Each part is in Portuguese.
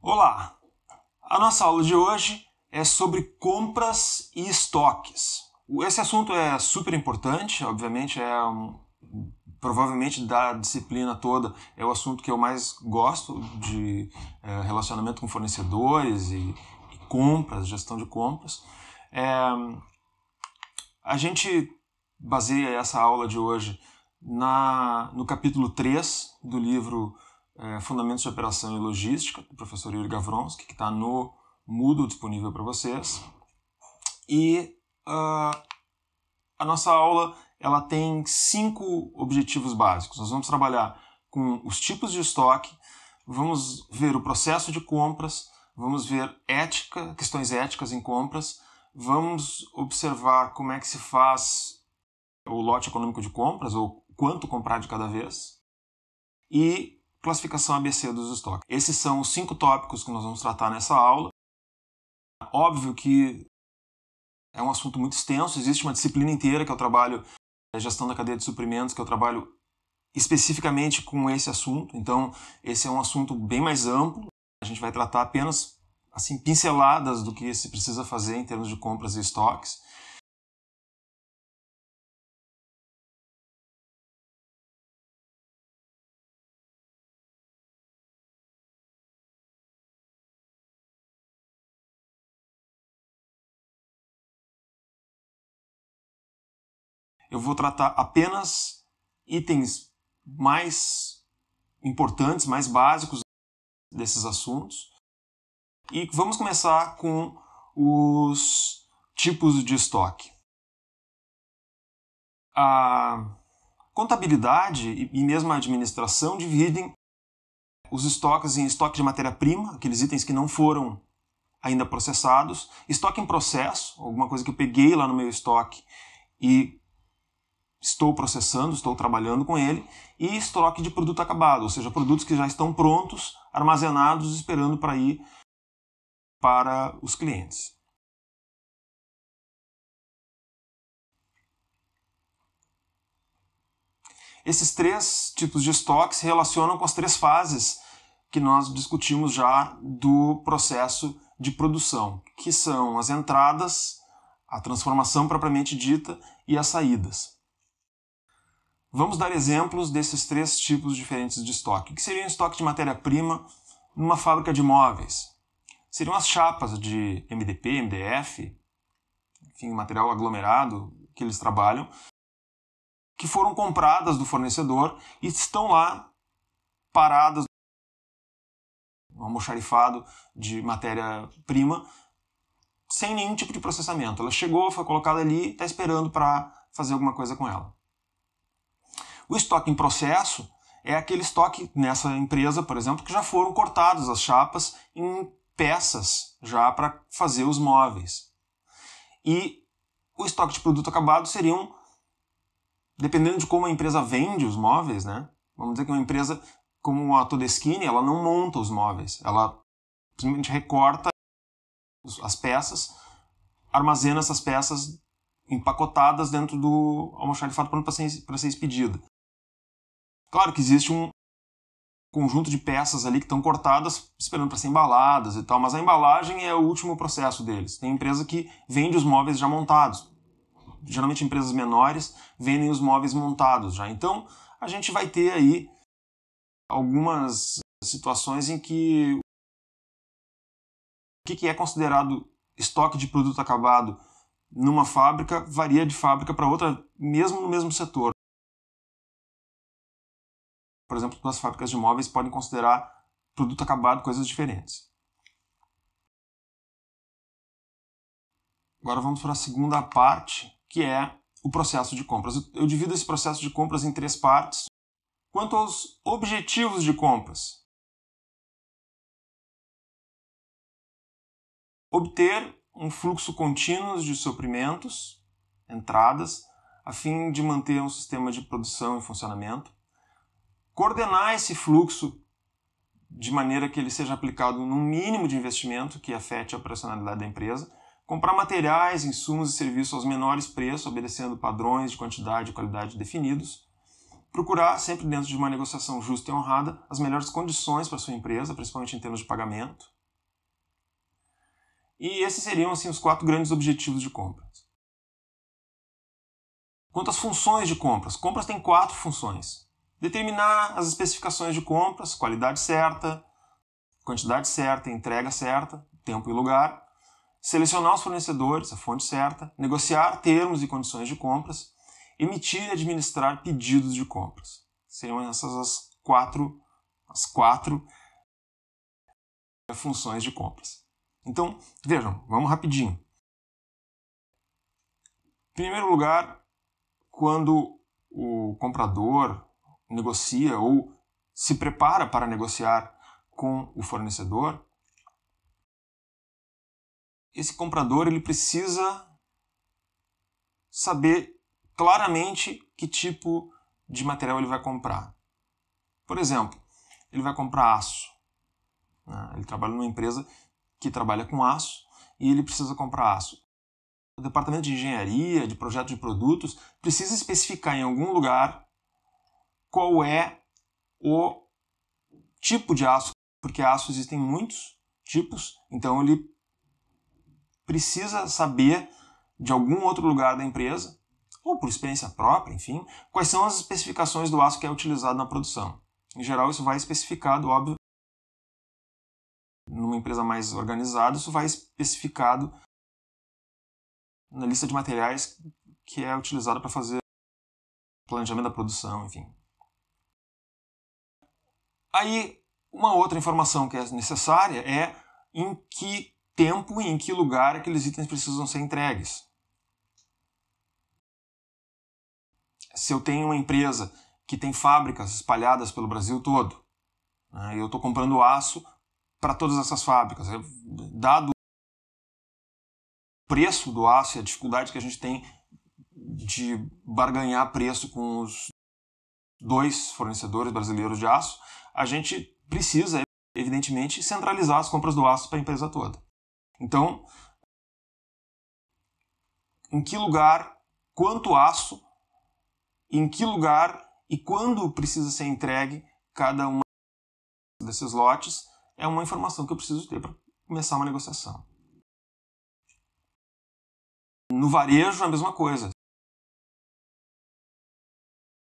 Olá! A nossa aula de hoje é sobre compras e estoques. Esse assunto é super importante, obviamente provavelmente da disciplina toda é o assunto que eu mais gosto de relacionamento com fornecedores e compras, gestão de compras. A gente baseia essa aula de hoje no capítulo 3 do livro Fundamentos de Operação e Logística, do professor Yuri Gavronski, que está no Moodle disponível para vocês. E a nossa aula ela tem 5 objetivos básicos. Nós vamos trabalhar com os tipos de estoque, vamos ver o processo de compras, vamos ver questões éticas em compras, vamos observar como é que se faz o lote econômico de compras, ou quanto comprar de cada vez, e classificação ABC dos estoques. Esses são os 5 tópicos que nós vamos tratar nessa aula. Óbvio que é um assunto muito extenso, existe uma disciplina inteira que eu trabalho, gestão da cadeia de suprimentos, que eu trabalho especificamente com esse assunto, então esse é um assunto bem mais amplo, a gente vai tratar apenas assim, pinceladas do que se precisa fazer em termos de compras e estoques. Eu vou tratar apenas itens mais importantes, mais básicos desses assuntos. E vamos começar com os tipos de estoque. A contabilidade e mesmo a administração dividem os estoques em estoque de matéria-prima, aqueles itens que não foram ainda processados, estoque em processo, alguma coisa que eu peguei lá no meu estoque e estou processando, estou trabalhando com ele, e estoque de produto acabado, ou seja, produtos que já estão prontos, armazenados, esperando para ir para os clientes. Esses 3 tipos de estoque se relacionam com as 3 fases que nós discutimos já do processo de produção, que são as entradas, a transformação propriamente dita e as saídas. Vamos dar exemplos desses 3 tipos diferentes de estoque. O que seria um estoque de matéria-prima numa fábrica de móveis? Seriam as chapas de MDP, MDF, enfim, material aglomerado que eles trabalham, que foram compradas do fornecedor e estão lá paradas no almoxarifado de matéria-prima sem nenhum tipo de processamento. Ela chegou, foi colocada ali, está esperando para fazer alguma coisa com ela. O estoque em processo é aquele estoque nessa empresa, por exemplo, que já foram cortadas as chapas em peças já para fazer os móveis. E o estoque de produto acabado seriam, dependendo de como a empresa vende os móveis, né? Vamos dizer que uma empresa como a Todeschini, ela não monta os móveis, ela simplesmente recorta as peças, armazena essas peças empacotadas dentro do almoxarifado pronto para ser expedida. Claro que existe um conjunto de peças ali que estão cortadas esperando para ser embaladas e tal, mas a embalagem é o último processo deles. Tem empresa que vende os móveis já montados. Geralmente empresas menores vendem os móveis montados já. Então a gente vai ter aí algumas situações em que o que é considerado estoque de produto acabado numa fábrica varia de fábrica para outra, mesmo no mesmo setor. Por exemplo, as fábricas de móveis podem considerar produto acabado coisas diferentes. Agora vamos para a segunda parte, que é o processo de compras. Eu divido esse processo de compras em 3 partes. Quanto aos objetivos de compras, obter um fluxo contínuo de suprimentos, entradas, a fim de manter um sistema de produção em funcionamento, coordenar esse fluxo de maneira que ele seja aplicado num mínimo de investimento que afete a operacionalidade da empresa, comprar materiais, insumos e serviços aos menores preços, obedecendo padrões de quantidade e qualidade definidos. procurar, sempre dentro de uma negociação justa e honrada, as melhores condições para a sua empresa, principalmente em termos de pagamento. E esses seriam assim, os 4 grandes objetivos de compras. Quanto às funções de compras, compras têm 4 funções. Determinar as especificações de compras, qualidade certa, quantidade certa, entrega certa, tempo e lugar. Selecionar os fornecedores, a fonte certa. Negociar termos e condições de compras. Emitir e administrar pedidos de compras. Seriam essas as quatro funções de compras. Então, vejam, vamos rapidinho. Em primeiro lugar, quando o comprador negocia ou se prepara para negociar com o fornecedor, esse comprador ele precisa saber claramente que tipo de material ele vai comprar. Por exemplo, ele vai comprar aço. Ele trabalha numa empresa que trabalha com aço e ele precisa comprar aço. O departamento de engenharia, de projeto de produtos, precisa especificar em algum lugar qual é o tipo de aço, porque aço existem muitos tipos, então ele precisa saber de algum outro lugar da empresa, ou por experiência própria, enfim, quais são as especificações do aço que é utilizado na produção. Em geral, isso vai especificado, óbvio, numa empresa mais organizada, isso vai especificado na lista de materiais que é utilizada para fazer planejamento da produção, enfim. Aí, uma outra informação que é necessária é em que tempo e em que lugar aqueles itens precisam ser entregues. Se eu tenho uma empresa que tem fábricas espalhadas pelo Brasil todo, e eu estou comprando aço para todas essas fábricas, dado o preço do aço e a dificuldade que a gente tem de barganhar preço com os 2 fornecedores brasileiros de aço, a gente precisa, evidentemente, centralizar as compras do aço para a empresa toda. Então, em que lugar, quanto aço, em que lugar e quando precisa ser entregue cada um desses lotes é uma informação que eu preciso ter para começar uma negociação. No varejo, a mesma coisa.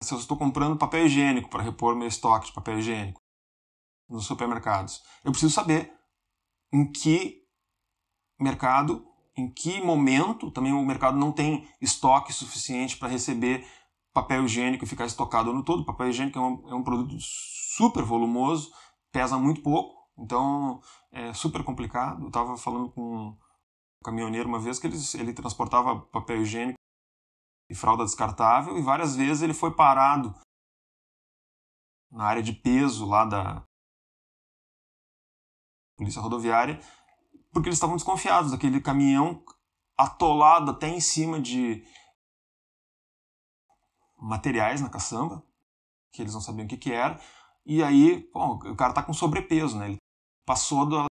Se eu estou comprando papel higiênico para repor meu estoque de papel higiênico nos supermercados, eu preciso saber em que mercado, em que momento, também o mercado não tem estoque suficiente para receber papel higiênico e ficar estocado no todo. O papel higiênico é um produto super volumoso, pesa muito pouco, então é super complicado. Eu estava falando com um caminhoneiro uma vez que ele transportava papel higiênico e fralda descartável e várias vezes ele foi parado na área de peso lá da polícia rodoviária porque eles estavam desconfiados daquele caminhão atolado até em cima de materiais na caçamba, que eles não sabiam o que era, e aí o cara tá com sobrepeso, né? Ele passou do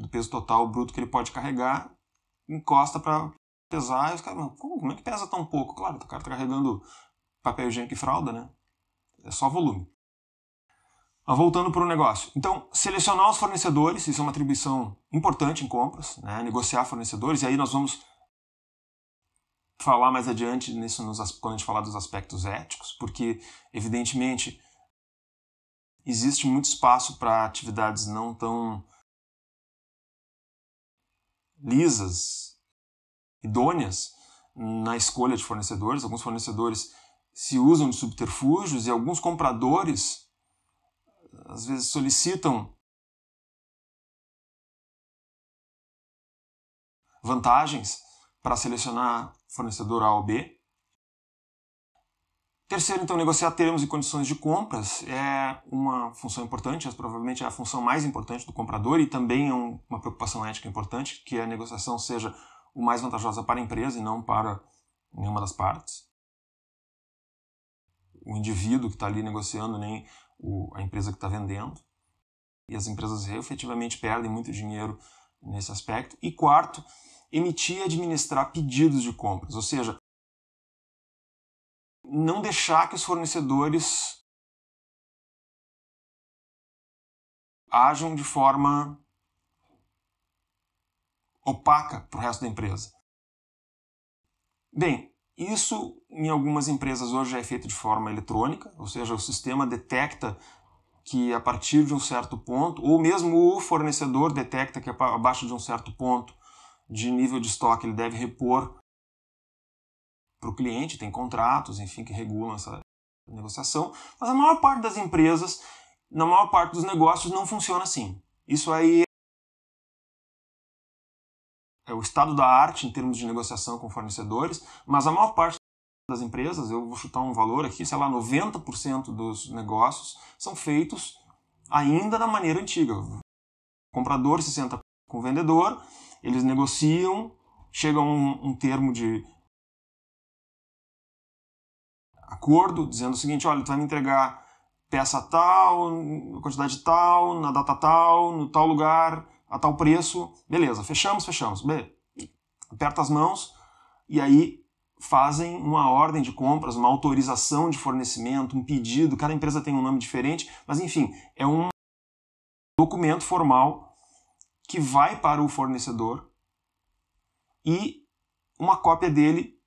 peso total bruto que ele pode carregar, encosta para pesar, e os caras, como é que pesa tão pouco? Claro, o cara tá carregando papel higiênico e fralda, né? É só volume. Mas voltando para o negócio. Então, selecionar os fornecedores, isso é uma atribuição importante em compras, né? Negociar fornecedores, e aí nós vamos falar mais adiante nisso quando a gente falar dos aspectos éticos, porque, evidentemente, existe muito espaço para atividades não tão lisas, idôneas na escolha de fornecedores. Alguns fornecedores se usam de subterfúgios e alguns compradores às vezes solicitam vantagens para selecionar fornecedor A ou B. Terceiro, então, negociar termos e condições de compras é uma função importante, provavelmente é a função mais importante do comprador e também é uma preocupação ética importante, que a negociação seja o mais vantajosa para a empresa e não para nenhuma das partes. O indivíduo que está ali negociando, nem a empresa que está vendendo. E as empresas efetivamente perdem muito dinheiro nesse aspecto. E quarto, emitir e administrar pedidos de compras, ou seja, não deixar que os fornecedores ajam de forma opaca para o resto da empresa. Bem, isso em algumas empresas hoje já é feito de forma eletrônica, ou seja, o sistema detecta que a partir de um certo ponto, ou mesmo o fornecedor detecta que abaixo de um certo ponto de nível de estoque ele deve repor para o cliente, tem contratos, enfim, que regulam essa negociação, mas a maior parte das empresas, na maior parte dos negócios, não funciona assim. Isso aí é o estado da arte em termos de negociação com fornecedores, mas a maior parte das empresas, eu vou chutar um valor aqui, sei lá, 90% dos negócios são feitos ainda da maneira antiga. O comprador se senta com o vendedor, eles negociam, chega a um termo de acordo, dizendo o seguinte, olha, tu vai me entregar peça tal, quantidade tal, na data tal, no tal lugar, a tal preço, beleza, fechamos, aperta as mãos e aí fazem uma ordem de compras, uma autorização de fornecimento, um pedido, cada empresa tem um nome diferente, mas enfim, é um documento formal que vai para o fornecedor e uma cópia dele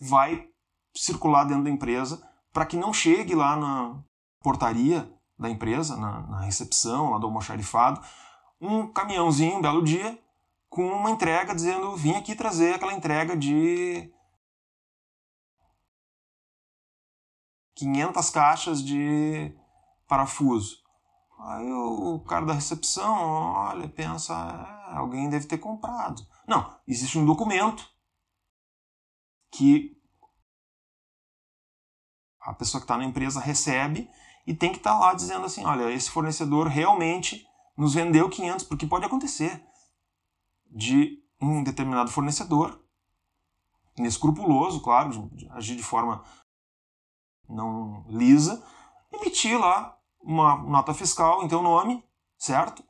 vai circular dentro da empresa para que não chegue lá na portaria da empresa, na recepção, lá do almoxarifado, um caminhãozinho, um belo dia, com uma entrega dizendo, vim aqui trazer aquela entrega de 500 caixas de parafuso. Aí o cara da recepção olha, pensa, alguém deve ter comprado. Não, existe um documento que a pessoa que está na empresa recebe e tem que estar lá dizendo assim, olha, esse fornecedor realmente nos vendeu 500, porque pode acontecer de um determinado fornecedor, inescrupuloso, claro, de agir de forma não lisa, emitir lá uma nota fiscal em teu nome, certo?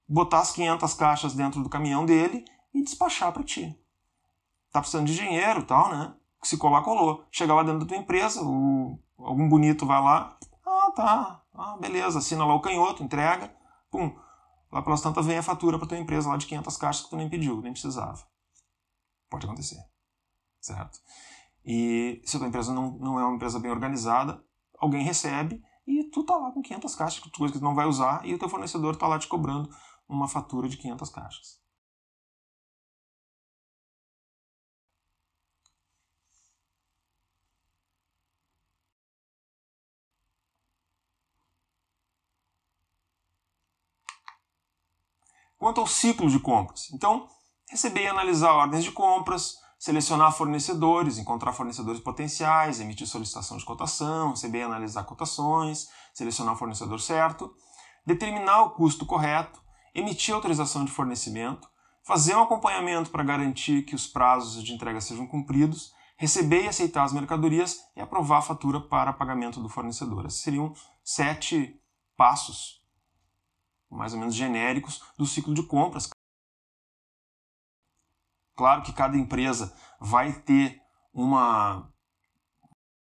Botar as 500 caixas dentro do caminhão dele e despachar para ti. Tá precisando de dinheiro e tal, né? Se colar, colou. Chega lá dentro da tua empresa, algum bonito vai lá, beleza, assina lá o canhoto, entrega, pum. Lá pelas tantas vem a fatura para tua empresa lá de 500 caixas que tu nem pediu, nem precisava. Pode acontecer, certo? E se a tua empresa não é uma empresa bem organizada, alguém recebe e tu tá lá com 500 caixas, coisa que tu não vai usar, e o teu fornecedor tá lá te cobrando uma fatura de 500 caixas. Quanto ao ciclo de compras, então, receber e analisar ordens de compras, selecionar fornecedores, encontrar fornecedores potenciais, emitir solicitação de cotação, receber e analisar cotações, selecionar o fornecedor certo, determinar o custo correto, emitir autorização de fornecimento, fazer um acompanhamento para garantir que os prazos de entrega sejam cumpridos, receber e aceitar as mercadorias e aprovar a fatura para pagamento do fornecedor. Esses seriam 7 passos, mais ou menos genéricos, do ciclo de compras. Claro que cada empresa vai ter uma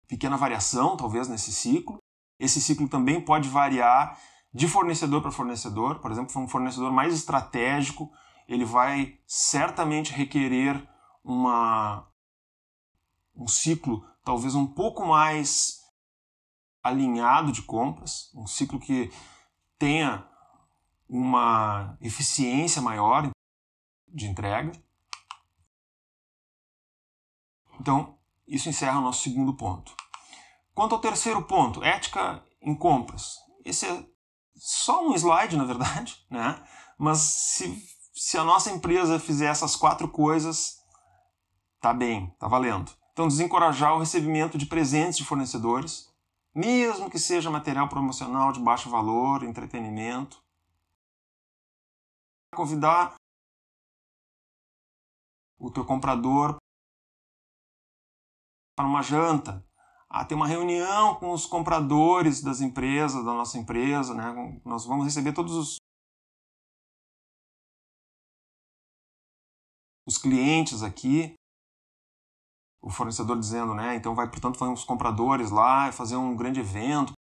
pequena variação, talvez, nesse ciclo. Esse ciclo também pode variar de fornecedor para fornecedor. Por exemplo, um fornecedor mais estratégico, ele vai certamente requerer um ciclo talvez um pouco mais alinhado de compras, um ciclo que tenha uma eficiência maior de entrega. Então, isso encerra o nosso segundo ponto. Quanto ao terceiro ponto, ética em compras. Esse é só um slide, na verdade, né? Mas se a nossa empresa fizer essas 4 coisas, tá bem, tá valendo. Então, desencorajar o recebimento de presentes de fornecedores, mesmo que seja material promocional de baixo valor, entretenimento. Convidar o teu comprador para uma janta. Tem uma reunião com os compradores das empresas, da nossa empresa, né? Nós vamos receber todos os clientes aqui. o fornecedor dizendo, né, então portanto, vai os compradores lá fazer um grande evento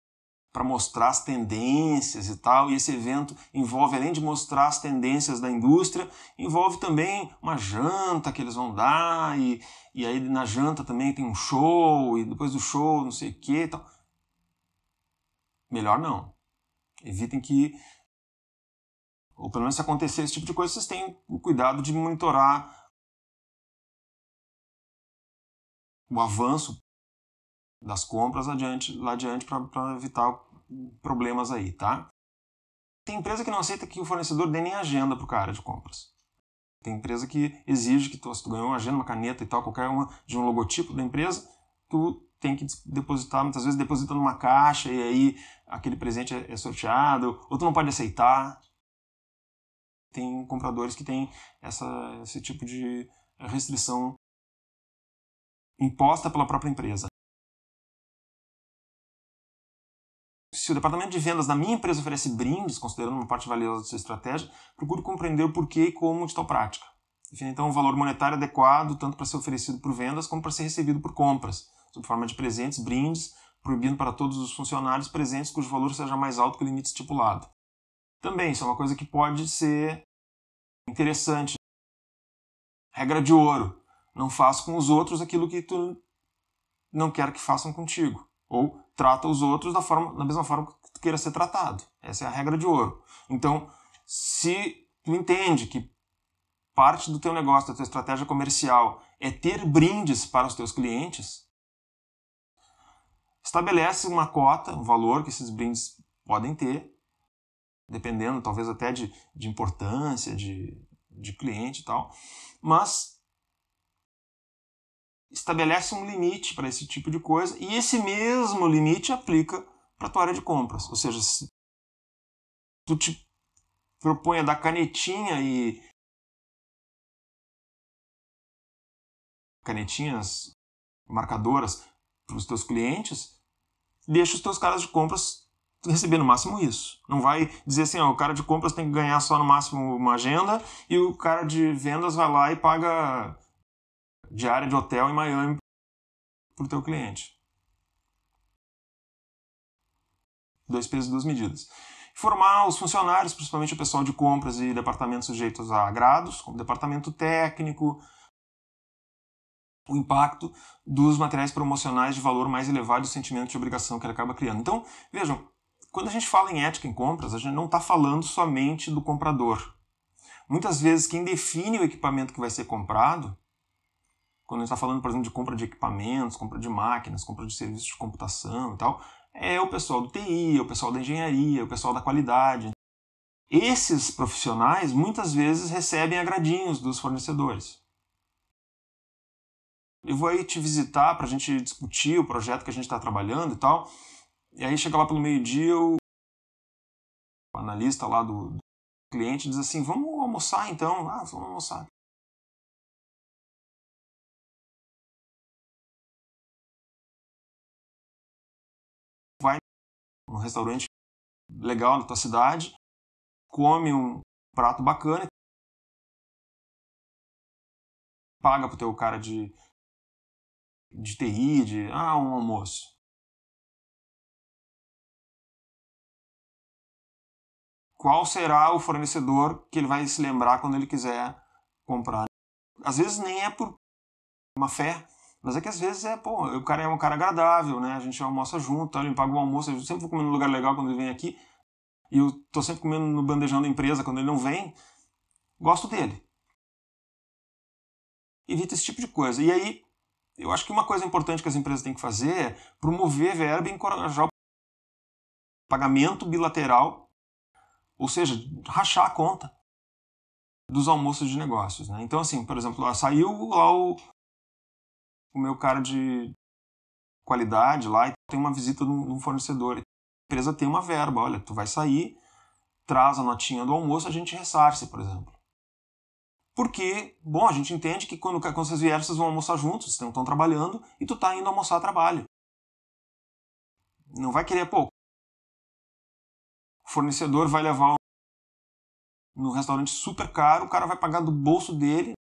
para mostrar as tendências e tal, e esse evento envolve, além de mostrar as tendências da indústria, envolve também uma janta que eles vão dar, e aí na janta também tem um show, e depois do show não sei o que e tal. Melhor não. Evitem que, ou pelo menos se acontecer esse tipo de coisa, vocês tenham o cuidado de monitorar o avanço das compras lá adiante para evitar problemas aí, tá? Tem empresa que não aceita que o fornecedor dê nem agenda pro cara de compras. Tem empresa que exige que se tu ganhou uma agenda, uma caneta e tal, qualquer uma de um logotipo da empresa, tu tem que depositar, muitas vezes deposita numa caixa e aí aquele presente é sorteado, ou tu não pode aceitar. Tem compradores que têm esse tipo de restrição imposta pela própria empresa. Se o departamento de vendas da minha empresa oferece brindes, considerando uma parte valiosa da sua estratégia, procure compreender o porquê e como de tal prática. Define então um valor monetário adequado, tanto para ser oferecido por vendas como para ser recebido por compras, sob forma de presentes, brindes, proibindo para todos os funcionários presentes cujo valor seja mais alto que o limite estipulado. Também, isso é uma coisa que pode ser interessante. Regra de ouro. Não faça com os outros aquilo que tu não quer que façam contigo. Ou trata os outros da mesma forma que tu queira ser tratado. Essa é a regra de ouro. Então, se tu entende que parte do teu negócio, da tua estratégia comercial é ter brindes para os teus clientes, estabelece uma cota, um valor que esses brindes podem ter, dependendo talvez até de importância, de cliente e tal, mas estabelece um limite para esse tipo de coisa e esse mesmo limite aplica para a tua área de compras. Ou seja, se tu te propõe a dar canetinhas marcadoras para os teus clientes, deixa os teus caras de compras receber no máximo isso. Não vai dizer assim, ó, o cara de compras tem que ganhar só no máximo uma agenda e o cara de vendas vai lá e paga diária de hotel em Miami para o teu cliente. 2 pesos e 2 medidas. Formar os funcionários, principalmente o pessoal de compras e departamentos sujeitos a agrados, como departamento técnico, o impacto dos materiais promocionais de valor mais elevado e o sentimento de obrigação que ele acaba criando. Então, vejam, quando a gente fala em ética em compras, a gente não está falando somente do comprador. Muitas vezes, quem define o equipamento que vai ser comprado, quando a gente está falando, por exemplo, de compra de equipamentos, compra de máquinas, compra de serviços de computação e tal, é o pessoal do TI, é o pessoal da engenharia, é o pessoal da qualidade. Esses profissionais, muitas vezes, recebem agradinhos dos fornecedores. Eu vou aí te visitar para a gente discutir o projeto que a gente está trabalhando e tal, e aí chega lá pelo meio-dia, o analista lá do cliente diz assim, vamos almoçar então? Ah, vamos almoçar. Vai num restaurante legal na tua cidade, come um prato bacana, paga pro teu cara de TI, um almoço. Qual será o fornecedor que ele vai se lembrar quando ele quiser comprar? Às vezes nem é por uma fé, mas é que às vezes o cara é um cara agradável, né? A gente almoça junto, ele me paga o almoço, eu sempre vou comer num lugar legal quando ele vem aqui, e eu tô sempre comendo no bandejão da empresa quando ele não vem, gosto dele. Evita esse tipo de coisa. E aí, eu acho que uma coisa importante que as empresas têm que fazer é promover verba e encorajar o pagamento bilateral, ou seja, rachar a conta dos almoços de negócios, né? Então, assim, por exemplo, saiu lá o meu cara de qualidade lá e tem uma visita de um fornecedor. A empresa tem uma verba, olha, tu vai sair, traz a notinha do almoço, a gente ressarce, por exemplo. Porque, bom, a gente entende que quando vocês vierem, vocês vão almoçar juntos, vocês estão trabalhando e tu tá indo almoçar a trabalho. Não vai querer, o fornecedor vai levar no restaurante super caro, o cara vai pagar do bolso dele,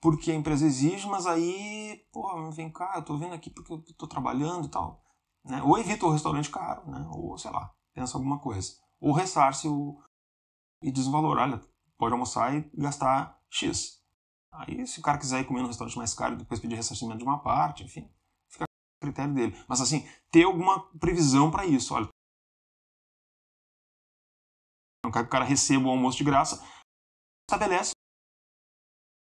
porque a empresa exige, mas aí, pô, vem cá, eu tô vindo aqui porque eu tô trabalhando e tal. Né? Ou evita o restaurante caro, né? Ou, sei lá, pensa alguma coisa. Ou ressarce e diz o valor, olha, pode almoçar e gastar X. Aí, se o cara quiser ir comer no restaurante mais caro e depois pedir ressarcimento de uma parte, enfim, fica a critério dele. Mas, assim, ter alguma previsão para isso. Olha, não quer que o cara receba o almoço de graça, estabelece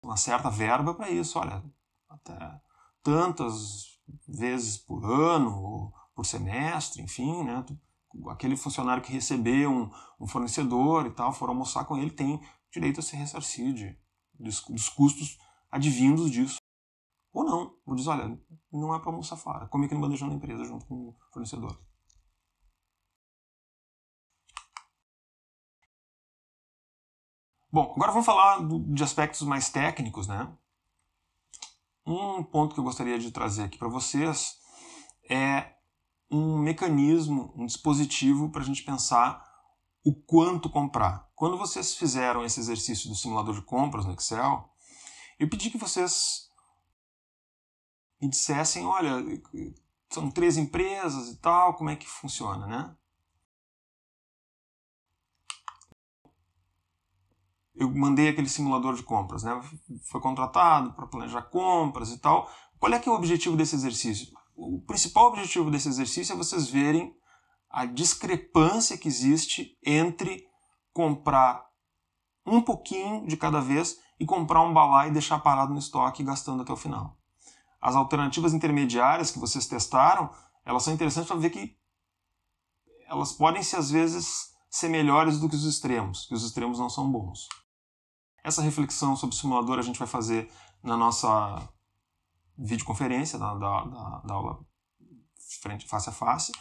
uma certa verba para isso. Olha, até tantas vezes por ano, ou por semestre, enfim, né? Aquele funcionário que receber um fornecedor e tal, for almoçar com ele, tem direito a ser ressarcido dos custos advindos disso. Ou não, ou diz, olha, não é para almoçar fora, come aqui no bandejão da empresa junto com o fornecedor. Bom, agora vamos falar de aspectos mais técnicos, né? Um ponto que eu gostaria de trazer aqui para vocês é um mecanismo, um dispositivo para a gente pensar o quanto comprar. Quando vocês fizeram esse exercício do simulador de compras no Excel, eu pedi que vocês me dissessem, olha, são 3 empresas e tal, como é que funciona, né? Eu mandei aquele simulador de compras, né? Foi contratado para planejar compras e tal. Qual é que é o objetivo desse exercício? O principal objetivo desse exercício é vocês verem a discrepância que existe entre comprar um pouquinho de cada vez e comprar um balaio e deixar parado no estoque gastando até o final. As alternativas intermediárias que vocês testaram, elas são interessantes para ver que elas podem ser, às vezes, ser melhores do que os extremos não são bons. Essa reflexão sobre o simulador a gente vai fazer na nossa videoconferência, da aula face a face,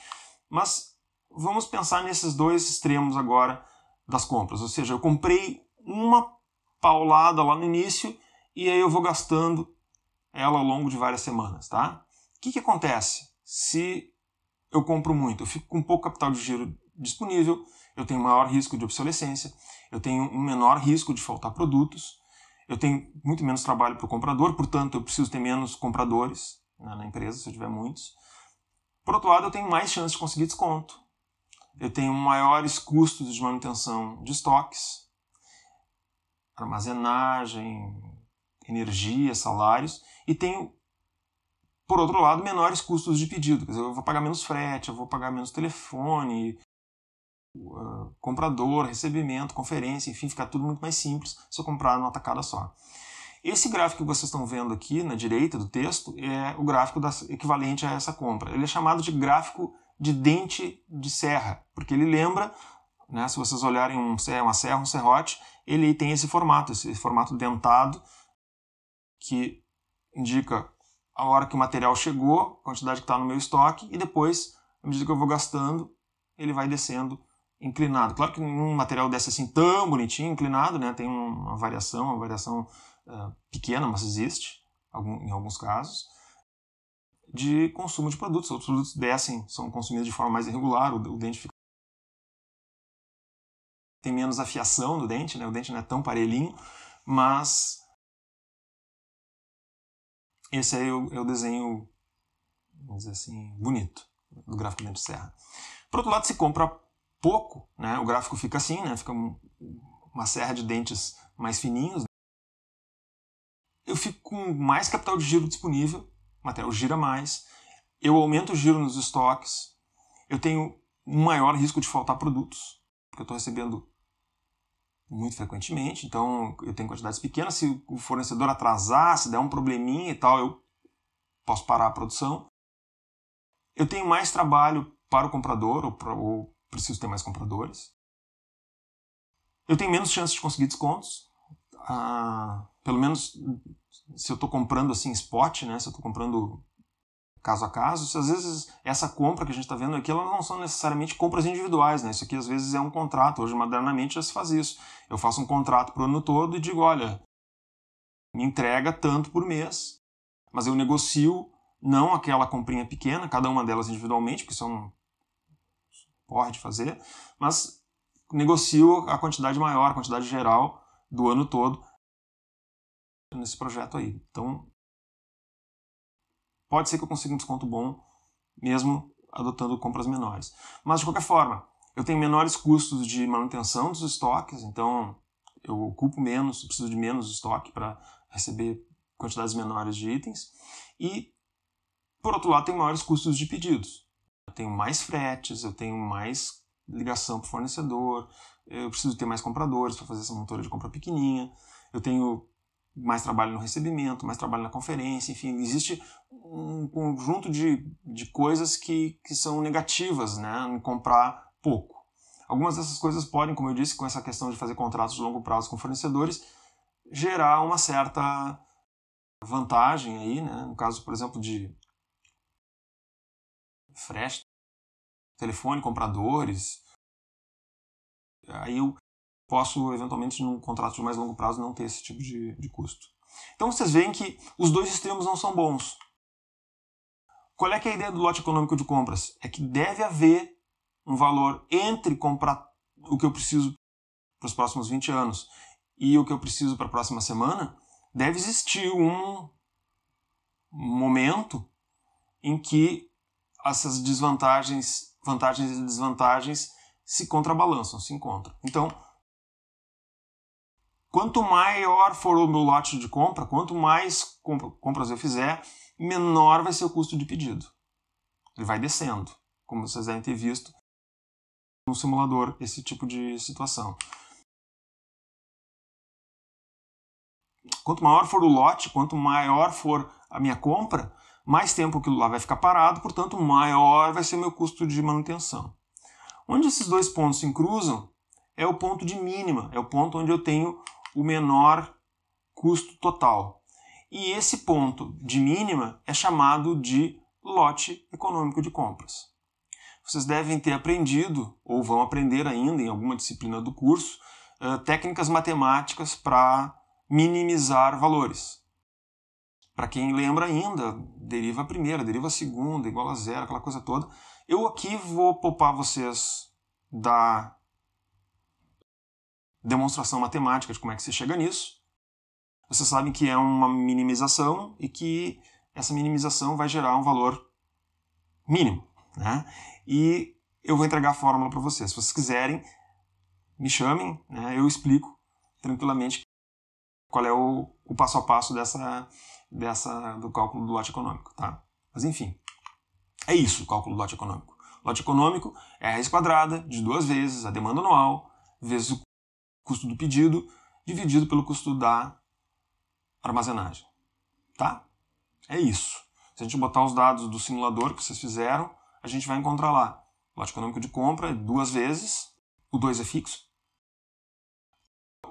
mas vamos pensar nesses dois extremos agora das compras, ou seja, eu comprei uma paulada lá no início e aí eu vou gastando ela ao longo de várias semanas, tá? O que acontece se eu compro muito? Eu fico com pouco capital de giro disponível, eu tenho maior risco de obsolescência, eu tenho um menor risco de faltar produtos, eu tenho muito menos trabalho para o comprador, portanto eu preciso ter menos compradores, né, na empresa, se eu tiver muitos. Por outro lado, eu tenho mais chance de conseguir desconto, eu tenho maiores custos de manutenção de estoques, armazenagem, energia, salários, e tenho, por outro lado, menores custos de pedido. Quer dizer, eu vou pagar menos frete, eu vou pagar menos telefone, comprador, recebimento, conferência, enfim, fica tudo muito mais simples se eu comprar numa tacada só. Esse gráfico que vocês estão vendo aqui na direita do texto é o gráfico equivalente a essa compra. Ele é chamado de gráfico de dente de serra, porque ele lembra, né, se vocês olharem uma serra, um serrote, ele tem esse formato dentado, que indica a hora que o material chegou, a quantidade que está no meu estoque, e depois, à medida que eu vou gastando, ele vai descendo inclinado. Claro que nenhum material desce assim tão bonitinho, inclinado, né? Tem uma variação pequena, mas existe, em alguns casos, de consumo de produtos. Outros produtos descem, são consumidos de forma mais irregular, o dente tem menos afiação do dente, né? O dente não é tão parelhinho, mas esse aí é o desenho, vamos dizer assim, bonito do gráfico dente de serra. Por outro lado, se compra pouco, né, o gráfico fica assim, né, fica uma serra de dentes mais fininhos. Eu fico com mais capital de giro disponível, o material gira mais, eu aumento o giro nos estoques, eu tenho um maior risco de faltar produtos, porque eu estou recebendo muito frequentemente, então eu tenho quantidades pequenas. Se o fornecedor atrasar, se der um probleminha e tal, eu posso parar a produção. Eu tenho mais trabalho para o comprador, ou preciso ter mais compradores. Eu tenho menos chance de conseguir descontos. Pelo menos se eu estou comprando assim spot, né? Se eu estou comprando caso a caso, às vezes essa compra que a gente está vendo aqui, elas não são necessariamente compras individuais, né? Isso aqui às vezes é um contrato. Hoje, modernamente, já se faz isso. Eu faço um contrato para o ano todo e digo, olha, me entrega tanto por mês, mas eu negocio não aquela comprinha pequena, cada uma delas individualmente, porque isso é um porre de fazer, mas negocio a quantidade maior, a quantidade geral do ano todo. nesse projeto aí. Então, pode ser que eu consiga um desconto bom, mesmo adotando compras menores. Mas, de qualquer forma, eu tenho menores custos de manutenção dos estoques, então eu ocupo menos, preciso de menos estoque para receber quantidades menores de itens. E, por outro lado, tenho maiores custos de pedidos. Eu tenho mais fretes, eu tenho mais ligação para o fornecedor, eu preciso ter mais compradores para fazer essa monitoria de compra pequenininha, eu tenho mais trabalho no recebimento, mais trabalho na conferência, enfim, existe um conjunto de coisas que são negativas, né, em comprar pouco. Algumas dessas coisas podem, como eu disse, com essa questão de fazer contratos de longo prazo com fornecedores, gerar uma certa vantagem aí, né, no caso, por exemplo, de frete, telefone, compradores, aí eu posso, eventualmente, num contrato de mais longo prazo, não ter esse tipo de custo. Então vocês veem que os dois extremos não são bons. Qual é que é a ideia do lote econômico de compras? É que deve haver um valor entre comprar o que eu preciso para os próximos 20 anos e o que eu preciso para a próxima semana. Deve existir um momento em que essas vantagens e desvantagens se contrabalançam, se encontram. Então, quanto maior for o meu lote de compra, quanto mais compras eu fizer, menor vai ser o custo de pedido. Ele vai descendo, como vocês devem ter visto no simulador, esse tipo de situação. Quanto maior for o lote, quanto maior for a minha compra, mais tempo aquilo lá vai ficar parado, portanto, maior vai ser o meu custo de manutenção. Onde esses dois pontos se cruzam é o ponto de mínima, é o ponto onde eu tenho o menor custo total. E esse ponto de mínima é chamado de lote econômico de compras. Vocês devem ter aprendido, ou vão aprender ainda em alguma disciplina do curso, técnicas matemáticas para minimizar valores. Para quem lembra ainda, deriva primeira, deriva segunda, igual a zero, aquela coisa toda. Eu aqui vou poupar vocês da demonstração matemática de como é que se chega nisso. Vocês sabem que é uma minimização e que essa minimização vai gerar um valor mínimo, né? E eu vou entregar a fórmula para vocês. Se vocês quiserem, me chamem, né? Eu explico tranquilamente qual é o passo a passo do cálculo do lote econômico, tá? Mas enfim, é isso o cálculo do lote econômico. O lote econômico é a raiz quadrada de 2 vezes a demanda anual vezes o custo do pedido dividido pelo custo da armazenagem, tá? É isso. Se a gente botar os dados do simulador que vocês fizeram, a gente vai encontrar lá. O lote econômico de compra é 2 vezes, o 2 é fixo.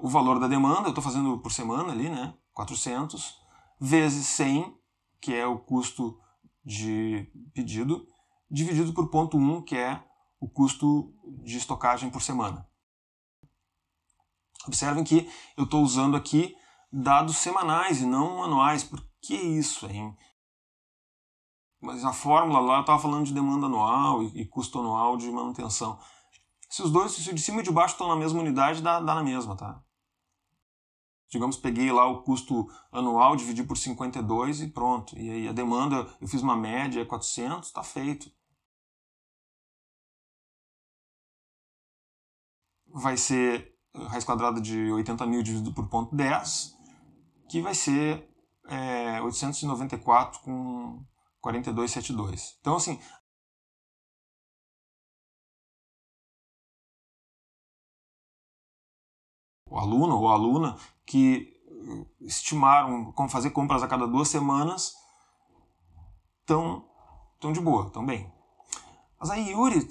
O valor da demanda, eu estou fazendo por semana ali, né? 400, vezes 100, que é o custo de pedido, dividido por 0,1, que é o custo de estocagem por semana. Observem que eu estou usando aqui dados semanais e não anuais. Por que isso, hein? Mas a fórmula lá eu estava falando de demanda anual e custo anual de manutenção. Se os dois, se o de cima e de baixo estão na mesma unidade, dá na mesma, tá? Digamos, peguei lá o custo anual, dividi por 52 e pronto. E aí a demanda, eu fiz uma média, 400, está feito. Vai ser raiz quadrada de 80.000 dividido por 0,10, que vai ser 894 com 42,72. Então, assim, o aluno ou a aluna que estimaram como fazer compras a cada 2 semanas estão de boa, estão bem. Mas aí, Yuri,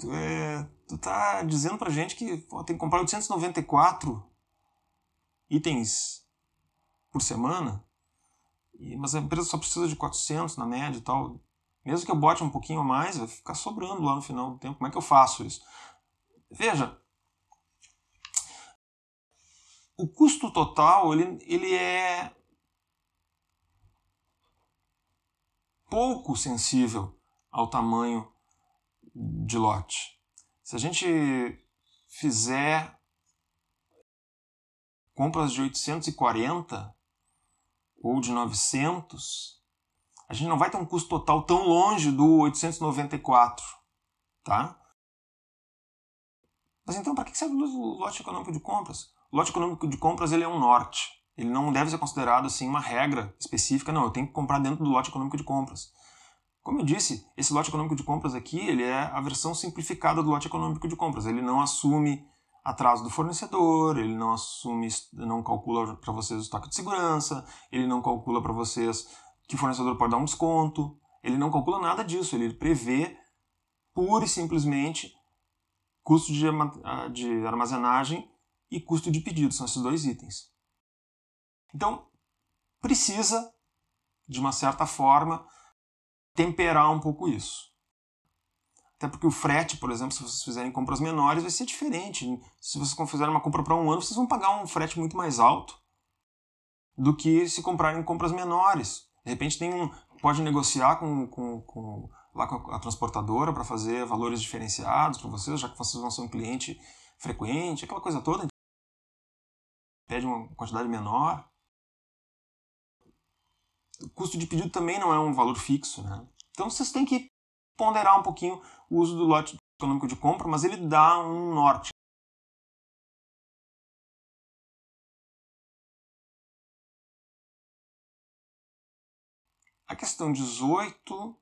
tu tá dizendo pra gente que tem que comprar 894 itens por semana, mas a empresa só precisa de 400 na média e tal. Mesmo que eu bote um pouquinho a mais, vai ficar sobrando lá no final do tempo. Como é que eu faço isso? Veja, o custo total ele é pouco sensível ao tamanho de lote. Se a gente fizer compras de 840, ou de 900, a gente não vai ter um custo total tão longe do 894, tá? Mas então, para que serve o lote econômico de compras? O lote econômico de compras ele é um norte. Ele não deve ser considerado assim uma regra específica. Não, eu tenho que comprar dentro do lote econômico de compras. Como eu disse, esse lote econômico de compras aqui ele é a versão simplificada do lote econômico de compras. Ele não assume atraso do fornecedor, ele não calcula para vocês o estoque de segurança, ele não calcula para vocês que o fornecedor pode dar um desconto, ele não calcula nada disso, ele prevê pura e simplesmente custo de armazenagem e custo de pedido, são esses dois itens. Então, precisa, de uma certa forma, temperar um pouco isso. Até porque o frete, por exemplo, se vocês fizerem compras menores, vai ser diferente. Se vocês fizerem uma compra para um ano, vocês vão pagar um frete muito mais alto do que se comprarem compras menores. De repente pode negociar com a transportadora para fazer valores diferenciados para vocês, já que vocês vão ser um cliente frequente, aquela coisa toda. Pede uma quantidade menor. O custo de pedido também não é um valor fixo, né? Então vocês têm que ponderar um pouquinho o uso do lote econômico de compra, mas ele dá um norte. A questão 18,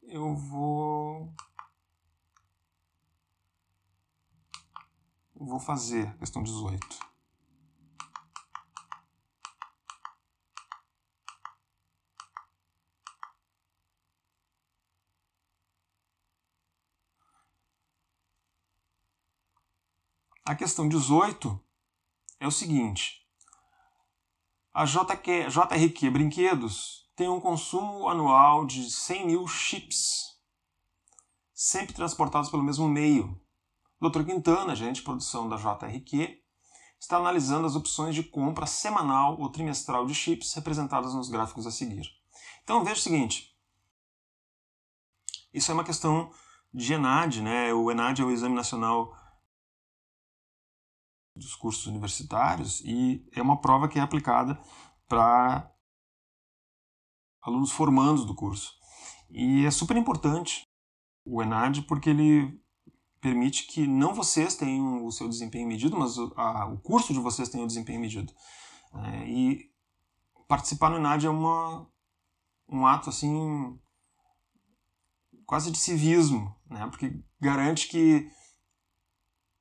eu vou fazer a questão 18. A questão 18 é o seguinte. A JRQ Brinquedos tem um consumo anual de 100 mil chips, sempre transportados pelo mesmo meio. O Dr. Quintana, gerente de produção da JRQ, está analisando as opções de compra semanal ou trimestral de chips representadas nos gráficos a seguir. Então veja o seguinte, isso é uma questão de ENAD, né? O ENAD é o Exame Nacional dos Cursos Universitários e é uma prova que é aplicada para alunos formandos do curso. E é super importante o ENAD porque ele permite que não vocês tenham o seu desempenho medido, mas o curso de vocês tenha o desempenho medido. E participar no ENAD é um ato assim quase de civismo, né? Porque garante que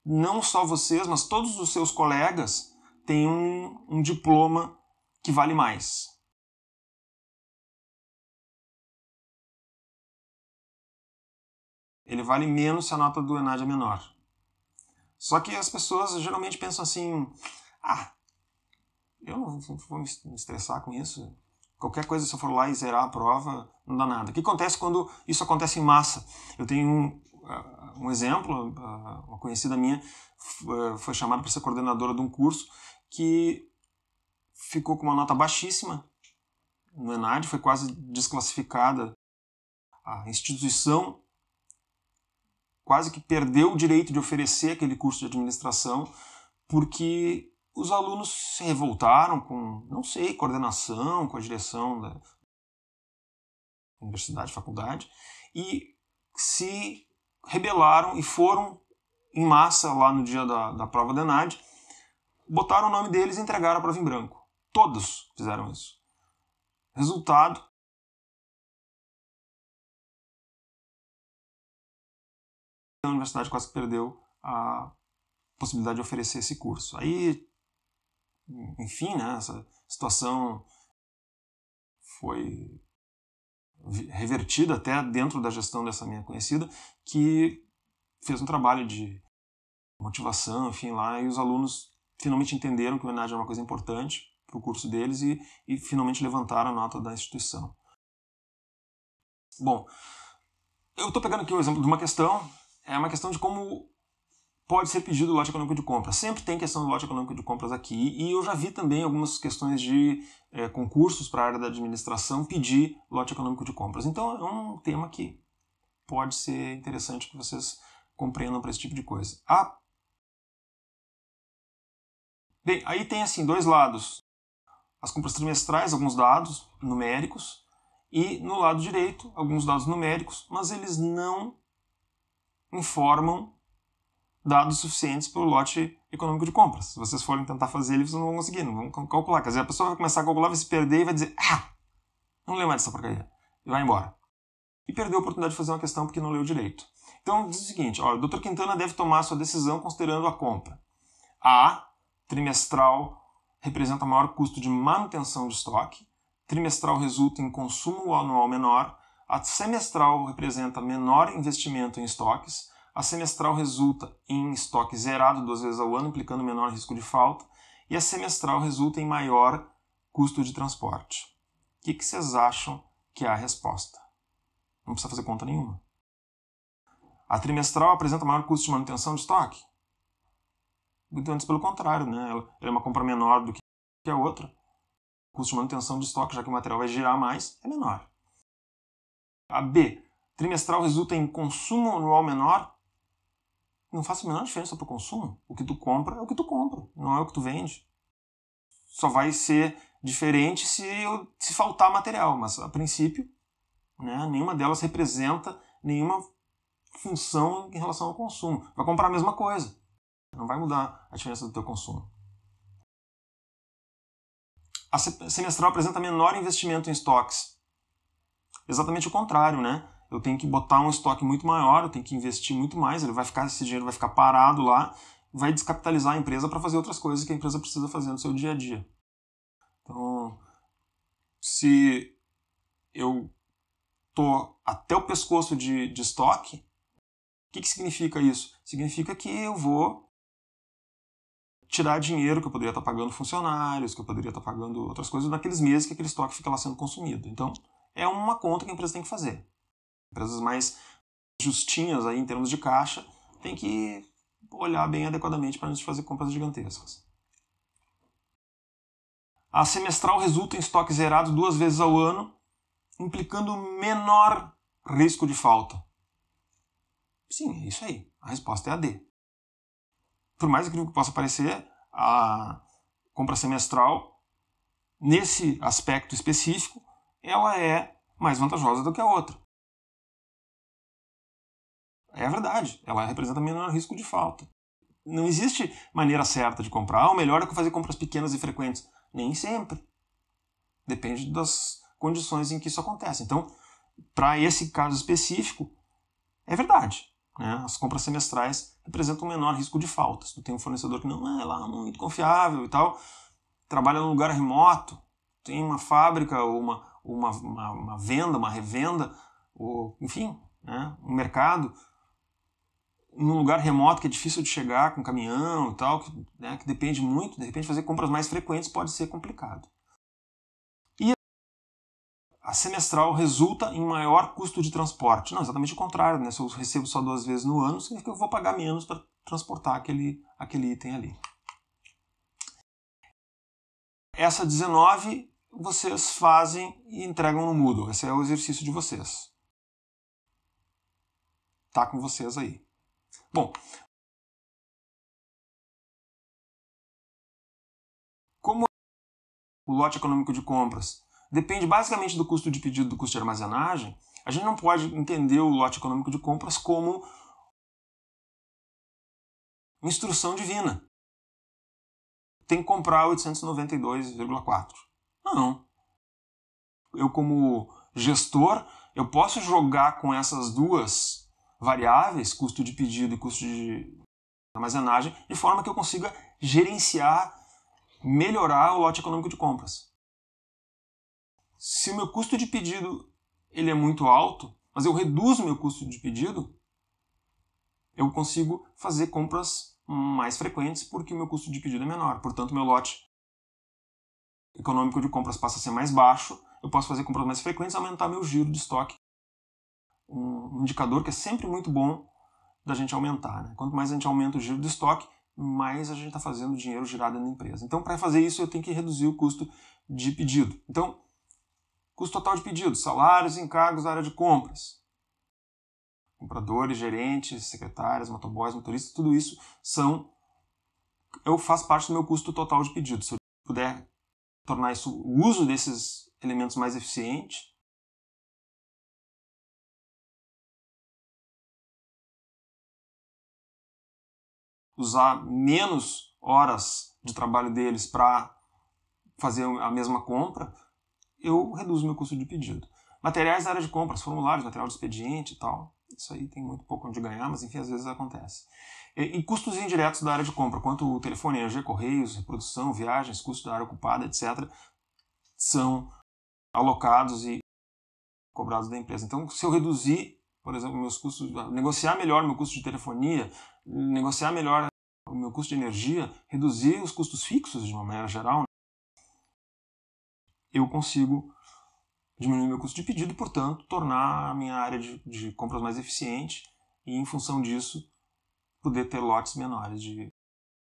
não só vocês, mas todos os seus colegas têm um diploma que vale mais. Ele vale menos se a nota do ENAD é menor. Só que as pessoas geralmente pensam assim, eu não vou me estressar com isso. Qualquer coisa, se eu for lá e zerar a prova, não dá nada. O que acontece quando isso acontece em massa? Eu tenho um exemplo, uma conhecida minha foi chamada para ser coordenadora de um curso que ficou com uma nota baixíssima no ENAD, foi quase desclassificada. A instituição quase que perdeu o direito de oferecer aquele curso de administração porque os alunos se revoltaram com, não sei, coordenação, com a direção da universidade, faculdade, e se rebelaram e foram em massa lá no dia da prova da ENAD, botaram o nome deles e entregaram a prova em branco. Todos fizeram isso. Resultado, a universidade quase que perdeu a possibilidade de oferecer esse curso. Aí, enfim, né, essa situação foi revertida até dentro da gestão dessa minha conhecida, que fez um trabalho de motivação, enfim, lá, e os alunos finalmente entenderam que o ENAD é uma coisa importante para o curso deles e finalmente levantaram a nota da instituição. Bom, eu estou pegando aqui o exemplo de uma questão, é uma questão de como pode ser pedido o lote econômico de compras. Sempre tem questão do lote econômico de compras aqui, e eu já vi também algumas questões de concursos para a área da administração pedir lote econômico de compras. Então é um tema que pode ser interessante que vocês compreendam para esse tipo de coisa. Bem, aí tem assim dois lados. As compras trimestrais, alguns dados numéricos, e no lado direito, alguns dados numéricos, mas eles não informam dados suficientes para o lote econômico de compras. Se vocês forem tentar fazer ele, vocês não vão conseguir, não vão calcular. Quer dizer, a pessoa vai começar a calcular, vai se perder e vai dizer, não leu mais essa porcaria, e vai embora. E perdeu a oportunidade de fazer uma questão porque não leu direito. Então diz o seguinte, o Dr. Quintana deve tomar sua decisão considerando a compra. A trimestral representa maior custo de manutenção de estoque, trimestral resulta em consumo anual menor, a semestral representa menor investimento em estoques, a semestral resulta em estoque zerado 2 vezes ao ano, implicando menor risco de falta, e a semestral resulta em maior custo de transporte. O que vocês acham que é a resposta? Não precisa fazer conta nenhuma. A trimestral apresenta maior custo de manutenção de estoque? Muito antes pelo contrário, né? Ela é uma compra menor do que a outra. O custo de manutenção de estoque, já que o material vai girar mais, é menor. A B, trimestral resulta em consumo anual menor? Não faz a menor diferença para o consumo. O que tu compra é o que tu compra, não é o que tu vende. Só vai ser diferente se faltar material, mas a princípio, né, nenhuma delas representa nenhuma função em relação ao consumo. Vai comprar a mesma coisa. Não vai mudar a diferença do teu consumo. A semestral apresenta menor investimento em estoques. Exatamente o contrário, né? Eu tenho que botar um estoque muito maior, eu tenho que investir muito mais, esse dinheiro vai ficar parado lá, vai descapitalizar a empresa para fazer outras coisas que a empresa precisa fazer no seu dia a dia. Então, se eu estou até o pescoço de estoque, o que significa isso? Significa que eu vou tirar dinheiro que eu poderia estar pagando funcionários, que eu poderia estar pagando outras coisas naqueles meses que aquele estoque fica lá sendo consumido. Então, é uma conta que a empresa tem que fazer. Empresas mais justinhas aí em termos de caixa tem que olhar bem adequadamente para antes de fazer compras gigantescas. A semestral resulta em estoque zerado 2 vezes ao ano, implicando menor risco de falta. Sim, é isso aí. A resposta é a D. Por mais incrível que possa parecer, a compra semestral, nesse aspecto específico, ela é mais vantajosa do que a outra. É verdade, ela representa menor risco de falta. Não existe maneira certa de comprar. O melhor é fazer compras pequenas e frequentes. Nem sempre. Depende das condições em que isso acontece. Então, para esse caso específico, é verdade. Né? As compras semestrais representam um menor risco de falta. Se tu tem um fornecedor que não é lá muito confiável e tal, trabalha num lugar remoto, tem uma fábrica ou uma venda, uma revenda, ou, enfim, né? Um mercado num lugar remoto que é difícil de chegar com caminhão e tal, que depende muito, de repente fazer compras mais frequentes pode ser complicado. E a semestral resulta em maior custo de transporte. Não, exatamente o contrário, né? Se eu recebo só 2 vezes no ano, significa que eu vou pagar menos para transportar aquele item ali. Essa 19 vocês fazem e entregam no Moodle. Esse é o exercício de vocês. Tá com vocês aí. Bom, como o lote econômico de compras depende basicamente do custo de pedido e do custo de armazenagem, a gente não pode entender o lote econômico de compras como instrução divina. Tem que comprar 892,4. Não. Eu, como gestor, eu posso jogar com essas duas variáveis, custo de pedido e custo de armazenagem, de forma que eu consiga gerenciar, melhorar o lote econômico de compras. Se o meu custo de pedido ele é muito alto, mas eu reduzo o meu custo de pedido, eu consigo fazer compras mais frequentes porque o meu custo de pedido é menor. Portanto, meu lote econômico de compras passa a ser mais baixo, eu posso fazer compras mais frequentes e aumentar meu giro de estoque. Um indicador que é sempre muito bom da gente aumentar. Né? Quanto mais a gente aumenta o giro de estoque, mais a gente está fazendo dinheiro girar dentro da empresa. Então, para fazer isso, eu tenho que reduzir o custo de pedido. Então, custo total de pedido, salários e encargos da área de compras. Compradores, gerentes, secretárias, motoboys, motoristas, tudo isso faz parte do meu custo total de pedido. Se eu puder tornar o uso desses elementos mais eficiente, usar menos horas de trabalho deles para fazer a mesma compra, eu reduzo meu custo de pedido. Materiais da área de compras, formulários, material de expediente e tal, isso aí tem muito pouco onde ganhar, mas enfim, às vezes acontece. E custos indiretos da área de compra, quanto telefone, energia, correios, reprodução, viagens, custos da área ocupada, etc., são alocados e cobrados da empresa. Então, se eu reduzir, por exemplo, meus custos, negociar melhor meu custo de telefonia, negociar melhor o meu custo de energia, reduzir os custos fixos de uma maneira geral, eu consigo diminuir meu custo de pedido e, portanto, tornar a minha área de compras mais eficiente e, em função disso, poder ter lotes menores de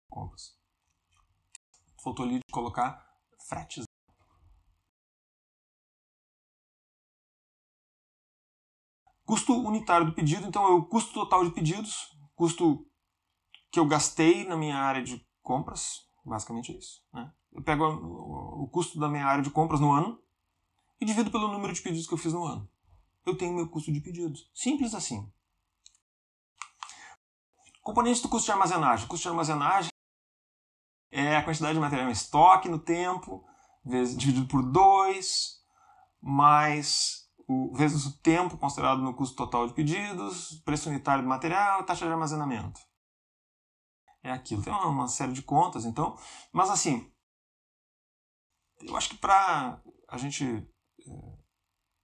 compras. Faltou ali de colocar fretes. Custo unitário do pedido, então é o custo total de pedidos, custo que eu gastei na minha área de compras, basicamente é isso, né? Eu pego o custo da minha área de compras no ano e divido pelo número de pedidos que eu fiz no ano. Eu tenho meu custo de pedidos. Simples assim. Componentes do custo de armazenagem. O custo de armazenagem é a quantidade de material em estoque no tempo, dividido por 2, vezes o tempo considerado no custo total de pedidos, preço unitário do material e taxa de armazenamento. É aquilo. Tem uma série de contas, então. Mas assim, eu acho que para a gente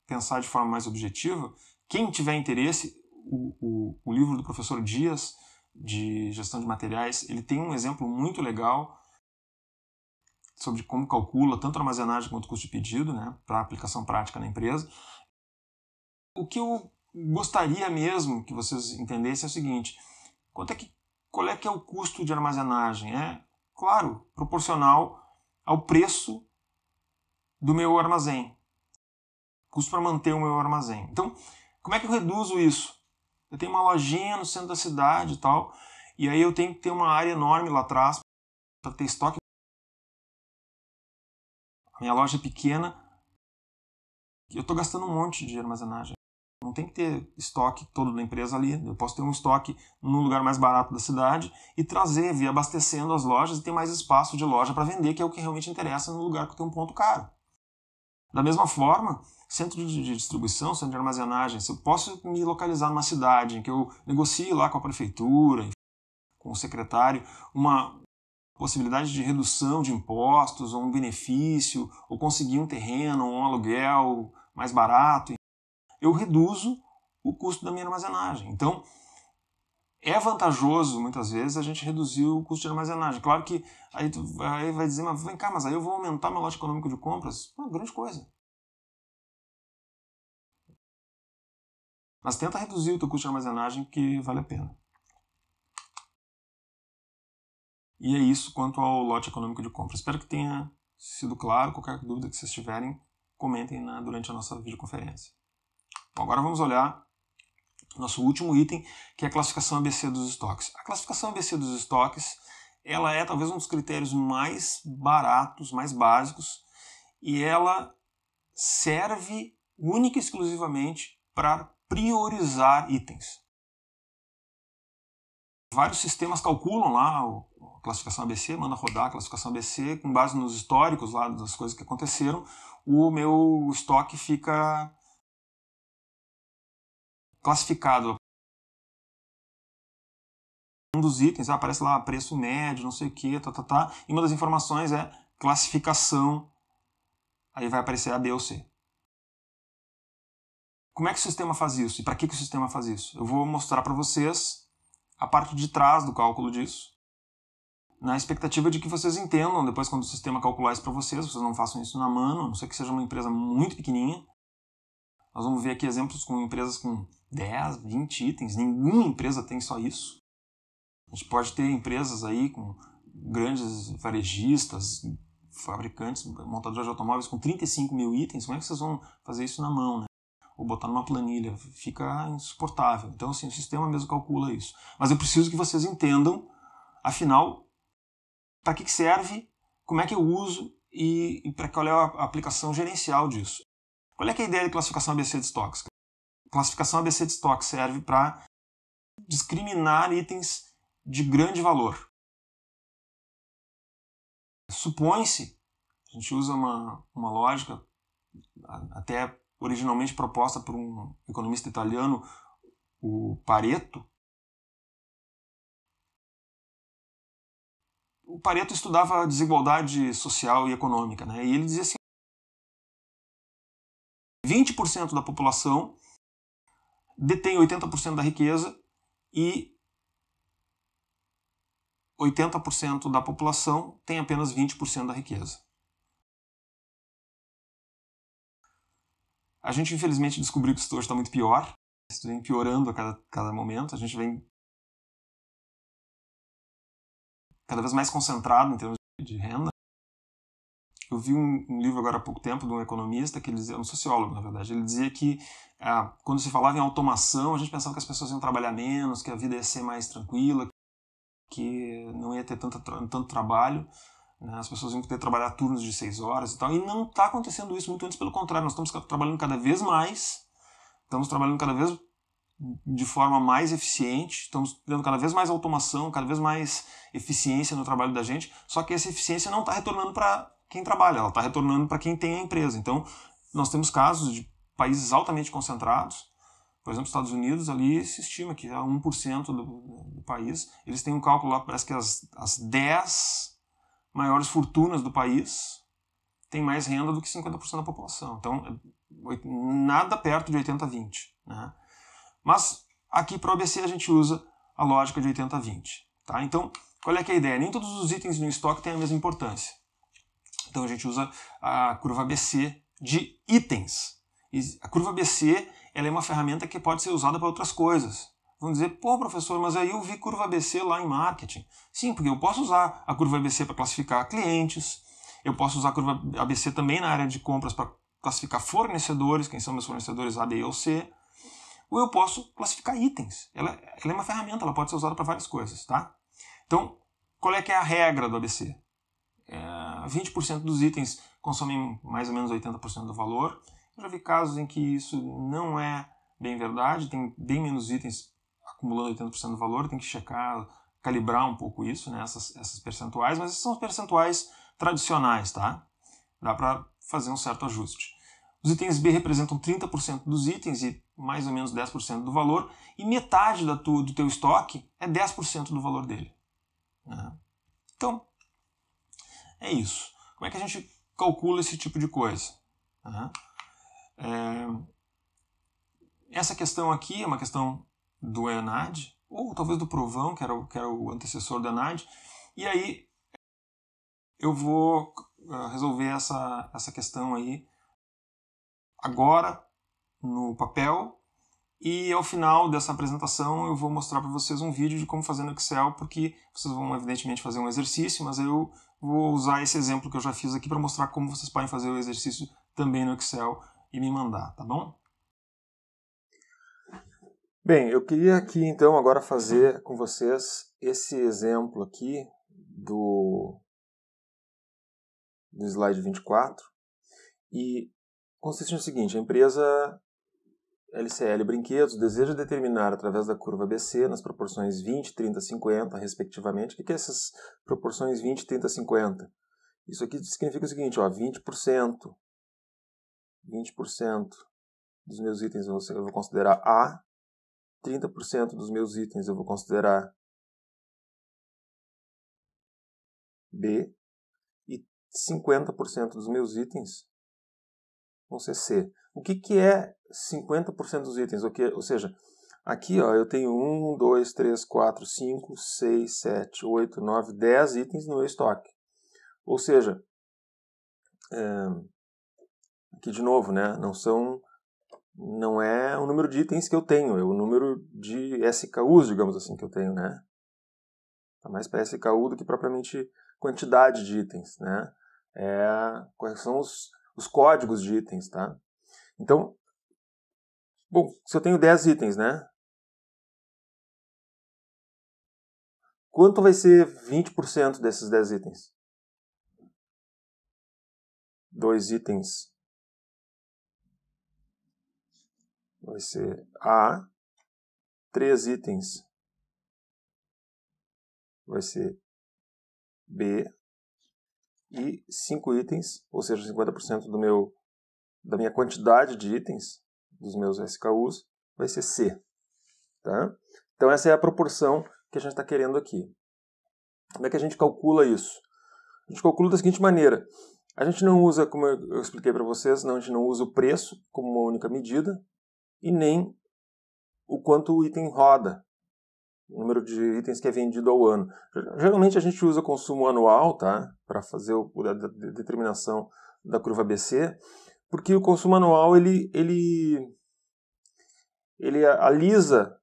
pensar de forma mais objetiva, quem tiver interesse, o livro do professor Dias, de gestão de materiais, ele tem um exemplo muito legal sobre como calcula tanto a armazenagem quanto o custo de pedido, né, para aplicação prática na empresa. O que eu gostaria mesmo que vocês entendessem é o seguinte: qual é que é o custo de armazenagem? É, claro, proporcional ao preço do meu armazém. Custo para manter o meu armazém. Então, como é que eu reduzo isso? Eu tenho uma lojinha no centro da cidade e tal, e aí eu tenho que ter uma área enorme lá atrás para ter estoque. A minha loja é pequena, eu estou gastando um monte de armazenagem. Não tem que ter estoque todo da empresa ali. Eu posso ter um estoque no lugar mais barato da cidade e trazer, vir abastecendo as lojas e ter mais espaço de loja para vender, que é o que realmente interessa no lugar que tem um ponto caro. Da mesma forma, centro de distribuição, centro de armazenagem, se eu posso me localizar numa cidade em que eu negocie lá com a prefeitura, com o secretário, uma possibilidade de redução de impostos, ou um benefício, ou conseguir um terreno, ou um aluguel mais barato, eu reduzo o custo da minha armazenagem. Então, é vantajoso, muitas vezes, a gente reduzir o custo de armazenagem. Claro que aí vai dizer, mas vem cá, mas aí eu vou aumentar meu lote econômico de compras? Uma grande coisa. Mas tenta reduzir o teu custo de armazenagem, que vale a pena. E é isso quanto ao lote econômico de compras. Espero que tenha sido claro. Qualquer dúvida que vocês tiverem, comentem durante a nossa videoconferência. Bom, agora vamos olhar nosso último item, que é a classificação ABC dos estoques. A classificação ABC dos estoques, ela é talvez um dos critérios mais baratos, mais básicos, e ela serve única e exclusivamente para priorizar itens. Vários sistemas calculam lá a classificação ABC, manda rodar a classificação ABC, com base nos históricos lá das coisas que aconteceram, o meu estoque fica classificado. Um dos itens, aparece lá preço médio, não sei o que, e uma das informações é classificação, aí vai aparecer A, B ou C. Como é que o sistema faz isso? E para que o sistema faz isso? Eu vou mostrar para vocês a parte de trás do cálculo disso, na expectativa de que vocês entendam, depois quando o sistema calcular isso para vocês não façam isso na mão, a não ser que seja uma empresa muito pequenininha. Nós vamos ver aqui exemplos com empresas com 10, 20 itens, nenhuma empresa tem só isso. A gente pode ter empresas aí com grandes varejistas, fabricantes, montadores de automóveis com 35 mil itens. Como é que vocês vão fazer isso na mão, né? Ou botar numa planilha? Fica insuportável. Então, assim, o sistema mesmo calcula isso. Mas eu preciso que vocês entendam, afinal, para que serve, como é que eu uso e para qual é a aplicação gerencial disso. Qual é que é a ideia de classificação ABC de estoques? Classificação ABC de estoques serve para discriminar itens de grande valor. Supõe-se, a gente usa uma lógica até originalmente proposta por um economista italiano, o Pareto. O Pareto estudava a desigualdade social e econômica, né? E ele dizia assim, 20% da população detém 80% da riqueza e 80% da população tem apenas 20% da riqueza. A gente, infelizmente, descobriu que isso hoje está muito pior. Isso vem piorando a cada momento. A gente vem cada vez mais concentrado em termos de renda. Eu vi um livro agora há pouco tempo de um economista, que ele dizia, um sociólogo, na verdade, ele dizia que quando se falava em automação, a gente pensava que as pessoas iam trabalhar menos, que a vida ia ser mais tranquila, que não ia ter tanto trabalho, né? As pessoas iam poder trabalhar turnos de 6 horas e tal, e não está acontecendo isso, muito antes pelo contrário, nós estamos trabalhando cada vez mais, estamos trabalhando cada vez de forma mais eficiente, estamos tendo cada vez mais automação, cada vez mais eficiência no trabalho da gente, só que essa eficiência não está retornando para quem trabalha, ela está retornando para quem tem a empresa. Então, nós temos casos de países altamente concentrados, por exemplo, Estados Unidos, ali se estima que é 1% do país, eles têm um cálculo lá, parece que as 10 maiores fortunas do país têm mais renda do que 50% da população. Então, nada perto de 80-20, né? Mas aqui para o ABC a gente usa a lógica de 80-20. Tá? Então, qual é que é a ideia? Nem todos os itens no estoque têm a mesma importância. Então a gente usa a curva ABC de itens. E a curva ABC ela é uma ferramenta que pode ser usada para outras coisas. Vão dizer, pô professor, mas aí eu vi curva ABC lá em marketing. Sim, porque eu posso usar a curva ABC para classificar clientes, eu posso usar a curva ABC também na área de compras para classificar fornecedores, quem são meus fornecedores A, B ou C, ou eu posso classificar itens. Ela é uma ferramenta, ela pode ser usada para várias coisas. Tá? Então, qual é que é a regra do ABC? 20% dos itens consomem mais ou menos 80% do valor. Eu já vi casos em que isso não é bem verdade, tem bem menos itens acumulando 80% do valor, tem que checar, calibrar um pouco isso, né, essas percentuais, mas esses são os percentuais tradicionais, tá? Dá para fazer um certo ajuste. Os itens B representam 30% dos itens e mais ou menos 10% do valor, e metade do teu estoque é 10% do valor dele. Né? Então, é isso. Como é que a gente calcula esse tipo de coisa? Essa questão aqui é uma questão do ENAD, ou talvez do Provão, que era o antecessor do ENAD, e aí eu vou resolver essa questão aí agora no papel, e ao final dessa apresentação eu vou mostrar para vocês um vídeo de como fazer no Excel, porque vocês vão evidentemente fazer um exercício, mas eu vou usar esse exemplo que eu já fiz aqui para mostrar como vocês podem fazer o exercício também no Excel e me mandar, tá bom? Bem, eu queria aqui então agora fazer com vocês esse exemplo aqui do slide 24, e consiste no seguinte: a empresa LCL Brinquedos deseja determinar através da curva ABC nas proporções 20, 30, 50, respectivamente. O que é essas proporções 20, 30, 50? Isso aqui significa o seguinte, ó, 20% dos meus itens eu vou considerar A, 30% dos meus itens eu vou considerar B e 50% dos meus itens vão ser C. O que é 50% dos itens? Ou seja, aqui ó, eu tenho 1, 2, 3, 4, 5, 6, 7, 8, 9, 10 itens no meu estoque. Ou seja, aqui de novo, né, não é o número de itens que eu tenho, é o número de SKUs, digamos assim, que eu tenho, né? Tá mais para SKU do que propriamente quantidade de itens, né? Quais são os códigos de itens, tá? Então, bom, se eu tenho 10 itens, né? Quanto vai ser 20% desses 10 itens? 2 itens vai ser A, 3 itens vai ser B, e 5 itens, ou seja, 50% da minha quantidade de itens, dos meus SKUs, vai ser C. Tá? Então essa é a proporção que a gente está querendo aqui. Como é que a gente calcula isso? A gente calcula da seguinte maneira. A gente não usa, como eu expliquei para vocês, a gente não usa o preço como uma única medida e nem o quanto o item roda, o número de itens que é vendido ao ano. Geralmente a gente usa consumo anual, tá? Para fazer a determinação da curva ABC, porque o consumo anual ele alisa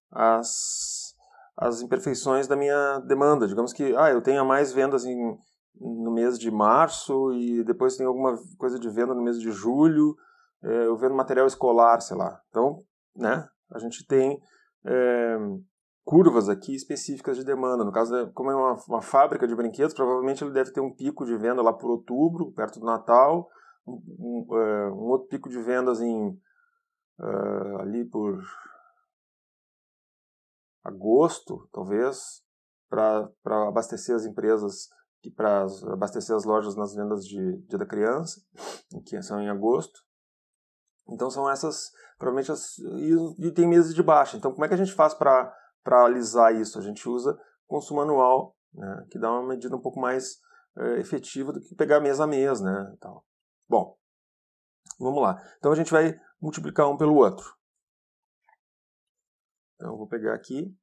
as imperfeições da minha demanda. Digamos que eu tenha mais vendas no mês de março e depois tem alguma coisa de venda no mês de julho, eu vendo material escolar, sei lá. Então, né, a gente tem curvas aqui específicas de demanda. No caso, como é uma fábrica de brinquedos, provavelmente ele deve ter um pico de venda lá por outubro, perto do Natal, um outro pico de vendas ali por agosto, talvez, para abastecer as empresas e para abastecer as lojas nas vendas de Dia da Criança, que são em agosto. Então são essas, provavelmente, e tem meses de baixa. Então como é que a gente faz para alisar isso? A gente usa consumo anual, né, que dá uma medida um pouco mais efetiva do que pegar mês a mês, né, e tal. Bom, vamos lá. Então a gente vai multiplicar um pelo outro. Então eu vou pegar aqui.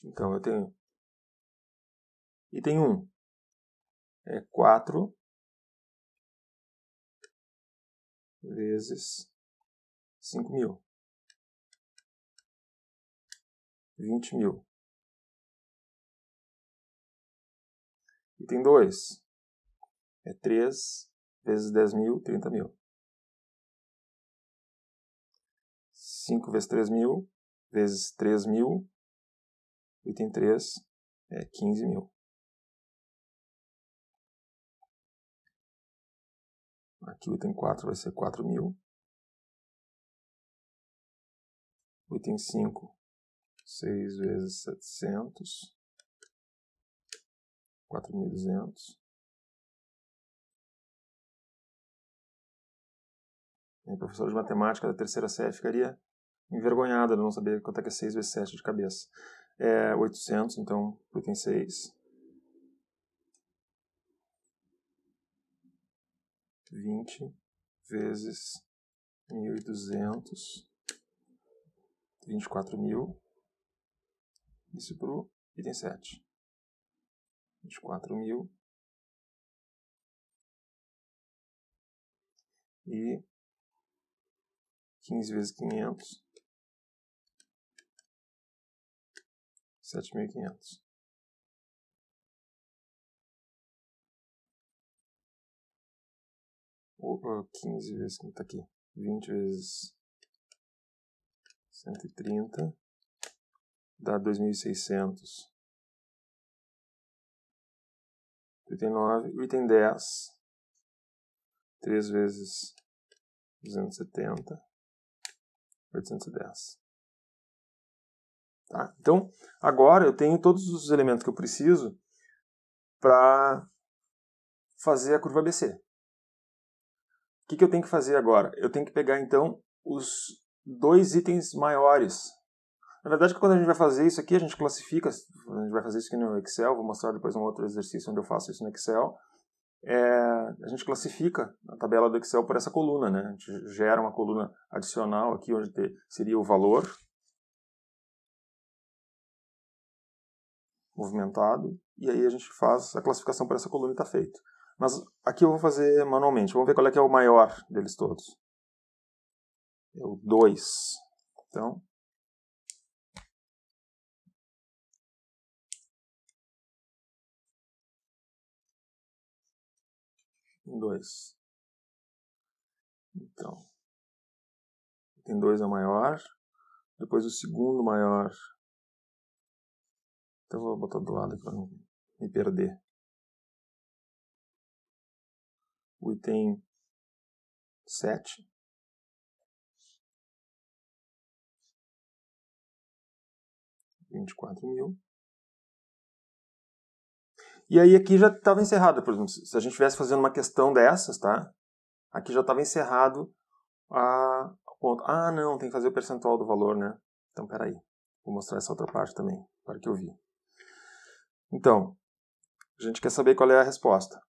Então eu tenho item 1 é 4 vezes 5.000. 20.000. Item 2 é 3 vezes 10.000, 30.000. 5 vezes 3.000 vezes 3.000. Item 3 é 15.000. Aqui o item 4 vai ser 4.000. O item 5, 6 vezes 700. 4.200. A professora de matemática da terceira série ficaria envergonhada de não saber quanto é que é 6 vezes 7 de cabeça. É 800, então o item 6. 20 vezes 1.200. 24.000. Isso para o item 7. 24.000. E 15 vezes 500. 7.500. Opa, 15 vezes, como está aqui? 20 vezes 130 dá 2.600. O item 9, o item 10, 3 vezes 270, 810. Tá? Então, agora eu tenho todos os elementos que eu preciso para fazer a curva ABC. O que eu tenho que fazer agora? Eu tenho que pegar, então, os 2 itens maiores. Na verdade, quando a gente vai fazer isso aqui, a gente classifica, a gente vai fazer isso aqui no Excel, vou mostrar depois um outro exercício onde eu faço isso no Excel. A gente classifica a tabela do Excel por essa coluna, né? A gente gera uma coluna adicional aqui, onde seria o valor movimentado, e aí a gente faz a classificação por essa coluna e está feito. Mas aqui eu vou fazer manualmente. Vamos ver qual é que é o maior deles todos. É o 2. Então, item 2. Então, item 2 é o maior. Depois o segundo maior. Então eu vou botar do lado aqui para não me perder. O item 7. R$24.000. E aí aqui já estava encerrado. Por exemplo, se a gente estivesse fazendo uma questão dessas, tá? Aqui já estava encerrado a ponto. Ah, não, tem que fazer o percentual do valor, né? Então, peraí. Vou mostrar essa outra parte também, para que eu vi. Então, a gente quer saber qual é a resposta.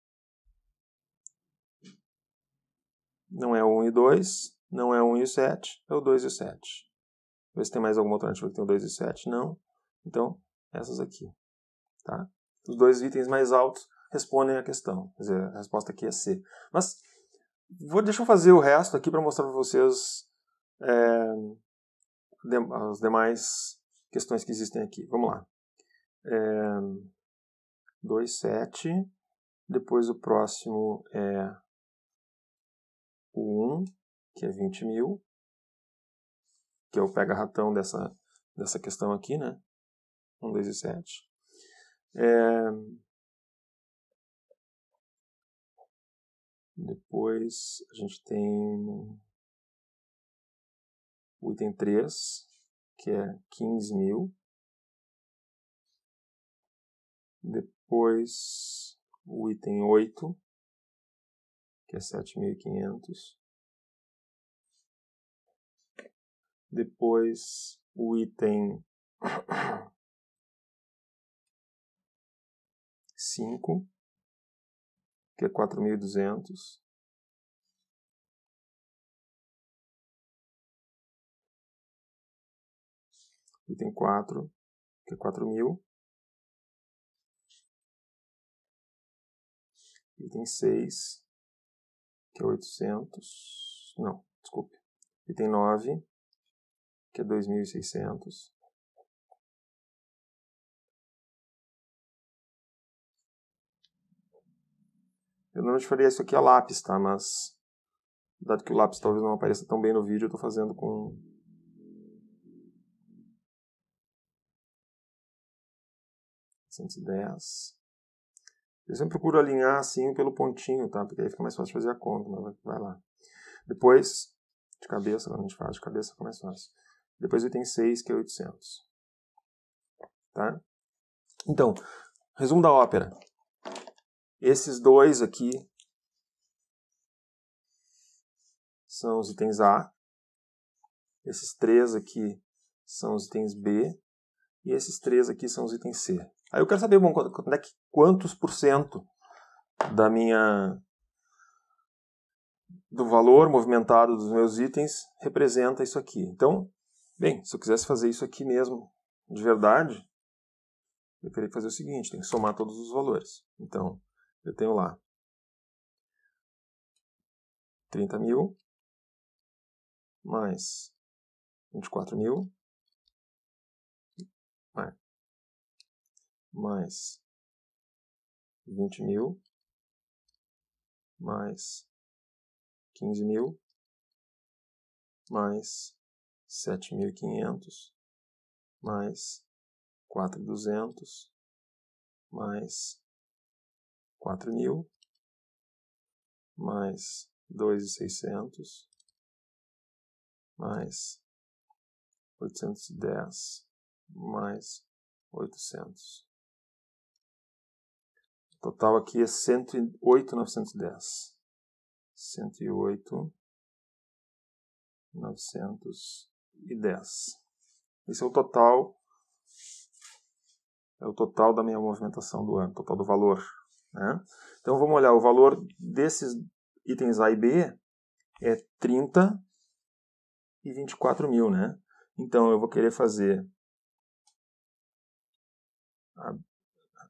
Não é o 1 e 2, não é o 1 e o 7, é o 2 e o 7. Vê se tem mais alguma alternativa que tem o 2 e o 7. Não. Então, essas aqui. Tá? Os dois itens mais altos respondem a questão. Quer dizer, a resposta aqui é C. Mas, deixa eu fazer o resto aqui para mostrar para vocês as demais questões que existem aqui. Vamos lá. 2, 7. Depois o próximo é o 1, que é 20.000. Que é o pega-ratão dessa questão aqui, né? 1, 2 e 7. Depois a gente tem o item 3, que é 15.000. Depois o item 8, que é 7.500. Depois o item 5, que é 4.200. Item 4, que é 4.000. Item 6, que é 800. Não, desculpe. Item 9, que é 2.600. Eu não faria isso aqui a lápis, tá? Mas, dado que o lápis talvez não apareça tão bem no vídeo, eu estou fazendo com 110. Eu sempre procuro alinhar assim pelo pontinho, tá? Porque aí fica mais fácil de fazer a conta, mas vai lá. Depois, de cabeça, quando a gente faz de cabeça fica mais fácil. Depois o item 6, que é 800. Tá? Então, resumo da ópera. Esses dois aqui são os itens A. Esses 3 aqui são os itens B. E esses 3 aqui são os itens C. Aí eu quero saber, bom, quantos por cento do valor movimentado dos meus itens representa isso aqui. Então, bem, se eu quisesse fazer isso aqui mesmo, de verdade, eu teria que fazer o seguinte, tem que somar todos os valores. Então, eu tenho lá 30.000 mais 24.000 mais 20.000 mais 15.000 mais 7.500 mais 4.200 mais 4.000 mais 2.600 mais 810 mais 800. O total aqui é 108.910. 108.910. Esse é o total. É o total da minha movimentação do ano, total do valor. Né? Então vamos olhar, o valor desses itens A e B é 30 e 24.000, né? Então eu vou querer fazer,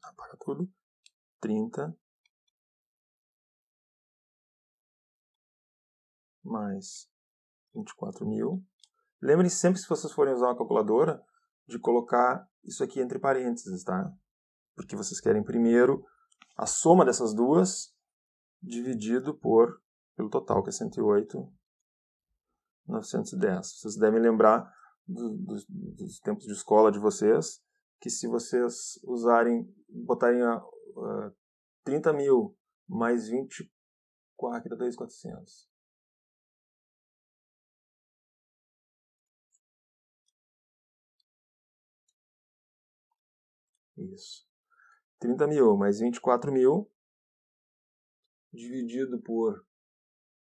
apaga tudo, 30 mais 24.000. Lembrem-se sempre, se vocês forem usar uma calculadora, de colocar isso aqui entre parênteses, tá? Porque vocês querem primeiro a soma dessas duas dividido pelo total, que é 108.910. Vocês devem lembrar dos tempos de escola de vocês, que se vocês botarem 30 mil mais 24, aqui dá 2.400. Isso. 30 mil mais 24 mil dividido por,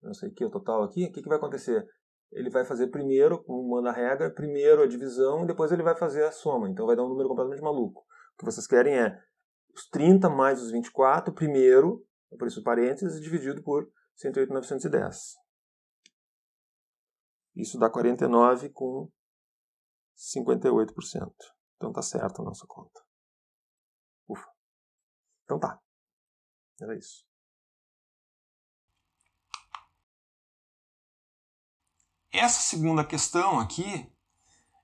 não sei o que, o total aqui, o que vai acontecer? Ele vai fazer primeiro, como manda a regra, primeiro a divisão e depois ele vai fazer a soma. Então vai dar um número completamente maluco. O que vocês querem é os 30 mais os 24, primeiro, por isso parênteses, dividido por 108.910. Isso dá 49,58%. Então tá certo a nossa conta. Ufa. Então tá. Era isso. Essa segunda questão aqui,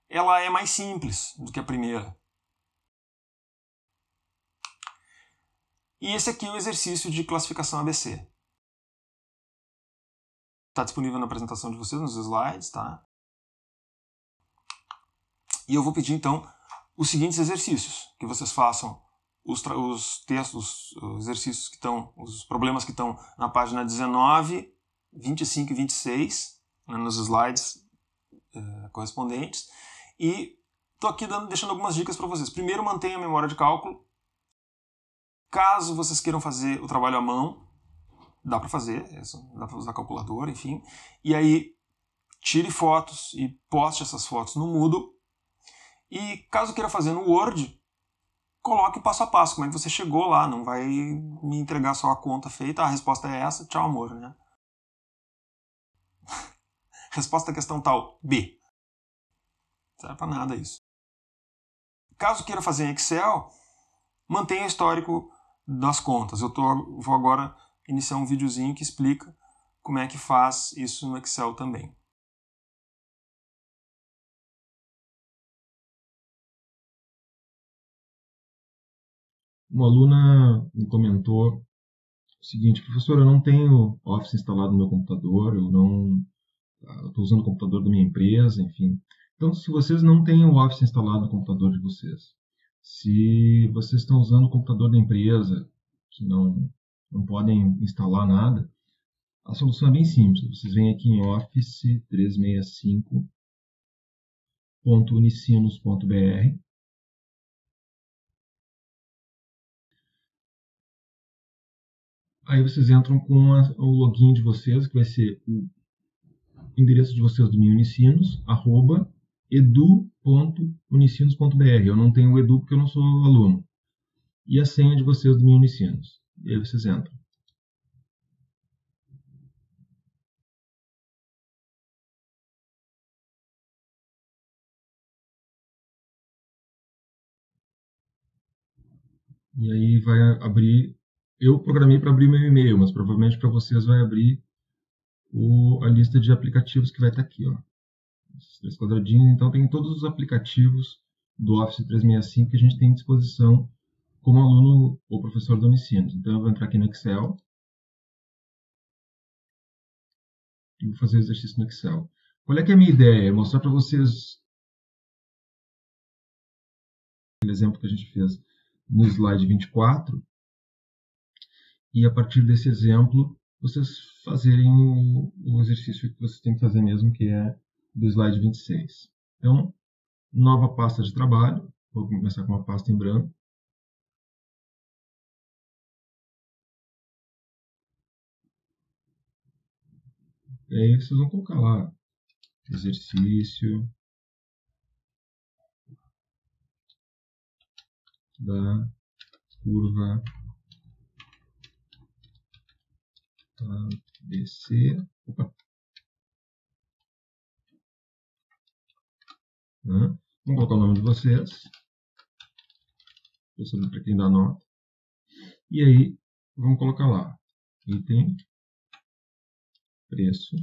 ela é mais simples do que a primeira. E esse aqui é o exercício de classificação ABC. Está disponível na apresentação de vocês, nos slides, tá? E eu vou pedir, então, os seguintes exercícios. Que vocês façam os textos, os exercícios que estão, os problemas que estão na página 19, 25 e 26, né, nos slides correspondentes. E estou aqui deixando algumas dicas para vocês. Primeiro, mantenha a memória de cálculo. Caso vocês queiram fazer o trabalho à mão, dá para fazer, dá para usar calculadora, enfim. E aí, tire fotos e poste essas fotos no Moodle. E caso queira fazer no Word, coloque o passo a passo, como é que você chegou lá, não vai me entregar só a conta feita, a resposta é essa, tchau amor, né? Resposta da questão tal, B. Não serve para nada isso. Caso queira fazer em Excel, mantenha o histórico das contas. Eu vou agora iniciar um videozinho que explica como é que faz isso no Excel também. Uma aluna me comentou o seguinte: professor, eu não tenho Office instalado no meu computador, eu estou usando o computador da minha empresa, enfim. Então, se vocês não têm o Office instalado no computador de vocês, se vocês estão usando o computador da empresa, que não podem instalar nada, a solução é bem simples. Vocês vêm aqui em Office 365.unicinos.br. Aí vocês entram com o login de vocês, que vai ser o endereço de vocês do Unicinos, @edu.unicinos.br. Eu não tenho o edu porque eu não sou aluno. E a senha de vocês do Unicinos. E aí vocês entram. E aí vai abrir... Eu programei para abrir meu e-mail, mas provavelmente para vocês vai abrir a lista de aplicativos que vai estar aqui, ó. Esses 3 quadradinhos. Então tem todos os aplicativos do Office 365 que a gente tem à disposição como aluno ou professor do Unicinos. Então eu vou entrar aqui no Excel e vou fazer o exercício no Excel. Qual é que é a minha ideia? É mostrar para vocês aquele exemplo que a gente fez no slide 24 e a partir desse exemplo vocês fazerem o exercício que vocês têm que fazer mesmo, que é do slide 26. Então, nova pasta de trabalho. Vou começar com uma pasta em branco. E aí vocês vão colocar lá exercício da curva ABC. Opa. Vamos colocar o nome de vocês. Para quem dá nota. E aí, vamos colocar lá. Item, preço,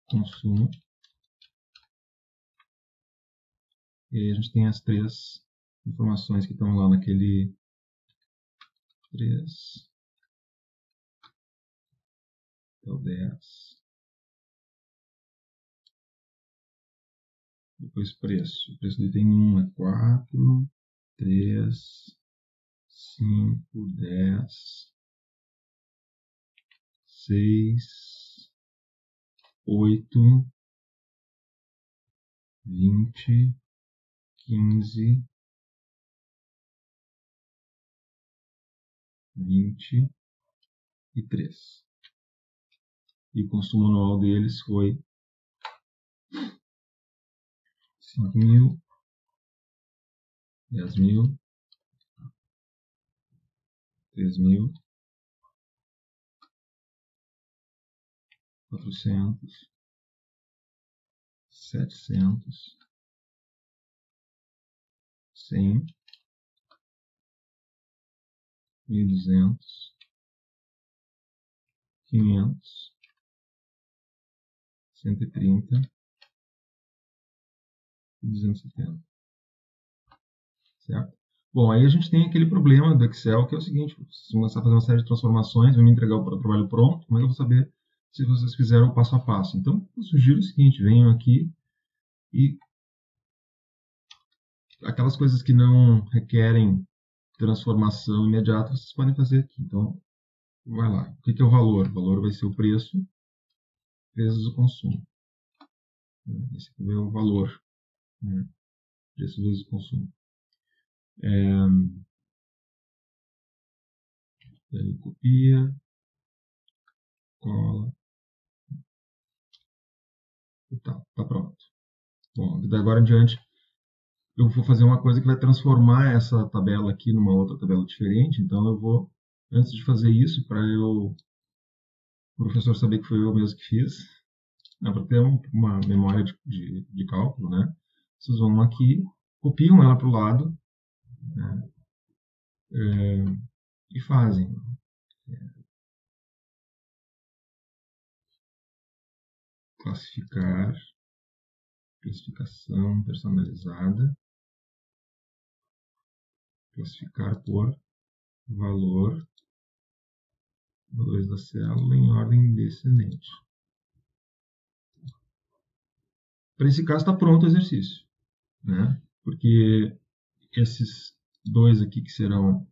consumo. E aí a gente tem as 3 informações que estão lá naquele 3. até o 10. Depois preço. O preço do item 1 é 4, 3, 5, 10, 6, 8, 20, 15, 23. E o consumo anual deles foi 5.000, 10.000, 3.000, 400, 700, 100, 1.200, 500, 130 e 270. Certo? Bom, aí a gente tem aquele problema do Excel, que é o seguinte: se começar a fazer uma série de transformações, vai me entregar o trabalho pronto, como é que eu vou saber se vocês fizeram o passo a passo? Então, eu sugiro o seguinte: venham aqui e aquelas coisas que não requerem transformação imediata, vocês podem fazer aqui. Então, vai lá. O que é o valor? O valor vai ser o preço vezes o consumo. Esse aqui é o valor. Preço vezes o consumo. Ele copia, cola e tal. Tá pronto. Bom, da agora em diante, eu vou fazer uma coisa que vai transformar essa tabela aqui numa outra tabela diferente. Então, eu vou, antes de fazer isso, para o professor saber que foi eu mesmo que fiz, para ter uma memória de cálculo, né? Vocês vão aqui, copiam ela para o lado, né? E fazem. Classificar, classificação personalizada, classificar por valores da célula em ordem descendente. Para esse caso está pronto o exercício, né? Porque esses dois aqui que serão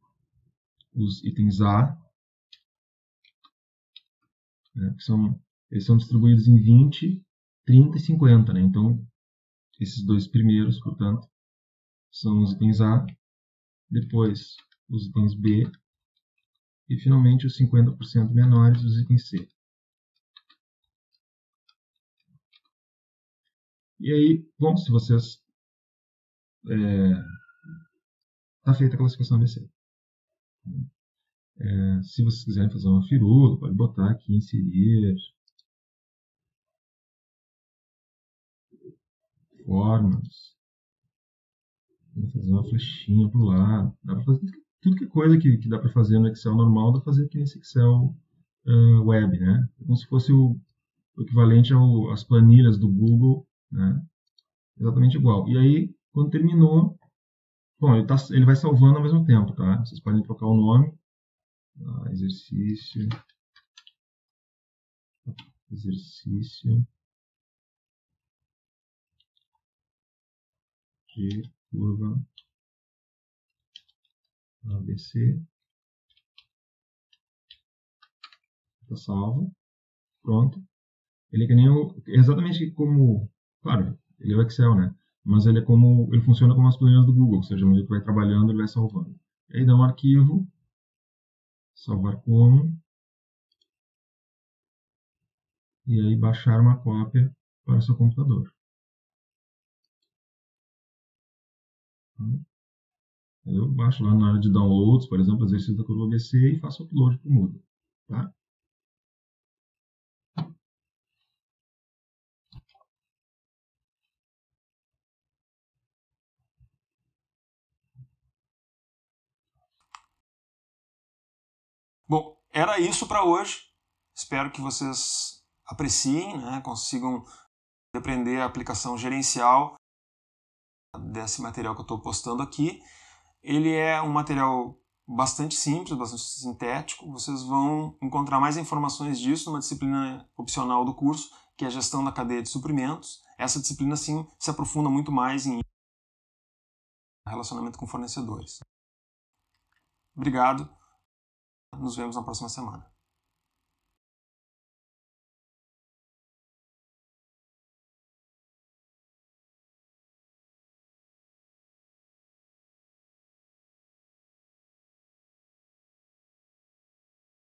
os itens A, né, eles são distribuídos em 20, 30 e 50. Né? Então, esses dois primeiros, portanto, são os itens A, depois os itens B e, finalmente, os 50% menores, os itens C. E aí, bom, se vocês... Está feita a classificação ABC. Se vocês quiserem fazer uma firula, pode botar aqui, inserir formas, fazer uma flechinha para o lado. Dá para fazer tudo que é coisa que dá para fazer no Excel normal, dá para fazer aqui nesse Excel web, né? Como se fosse o equivalente às planilhas do Google, né? Exatamente igual. E aí, quando terminou, bom, ele vai salvando ao mesmo tempo, tá? Vocês podem trocar o nome. Exercício de curva ABC. Está salvo. Pronto. Ele é que nem exatamente como... Claro, ele é o Excel, né? Mas ele funciona como as planilhas do Google. Ou seja, no dia que vai trabalhando, ele vai salvando. E aí dá um arquivo. Salvar como. E aí baixar uma cópia para o seu computador. Eu baixo lá na área de downloads, por exemplo, exercício da curva ABC e faço upload para o Moodle. Tá? Bom, era isso para hoje. Espero que vocês apreciem, né, consigam aprender a aplicação gerencial desse material que eu estou postando aqui. Ele é um material bastante simples, bastante sintético. Vocês vão encontrar mais informações disso numa disciplina opcional do curso, que é a gestão da cadeia de suprimentos. Essa disciplina, sim, se aprofunda muito mais em relacionamento com fornecedores. Obrigado. Nos vemos na próxima semana.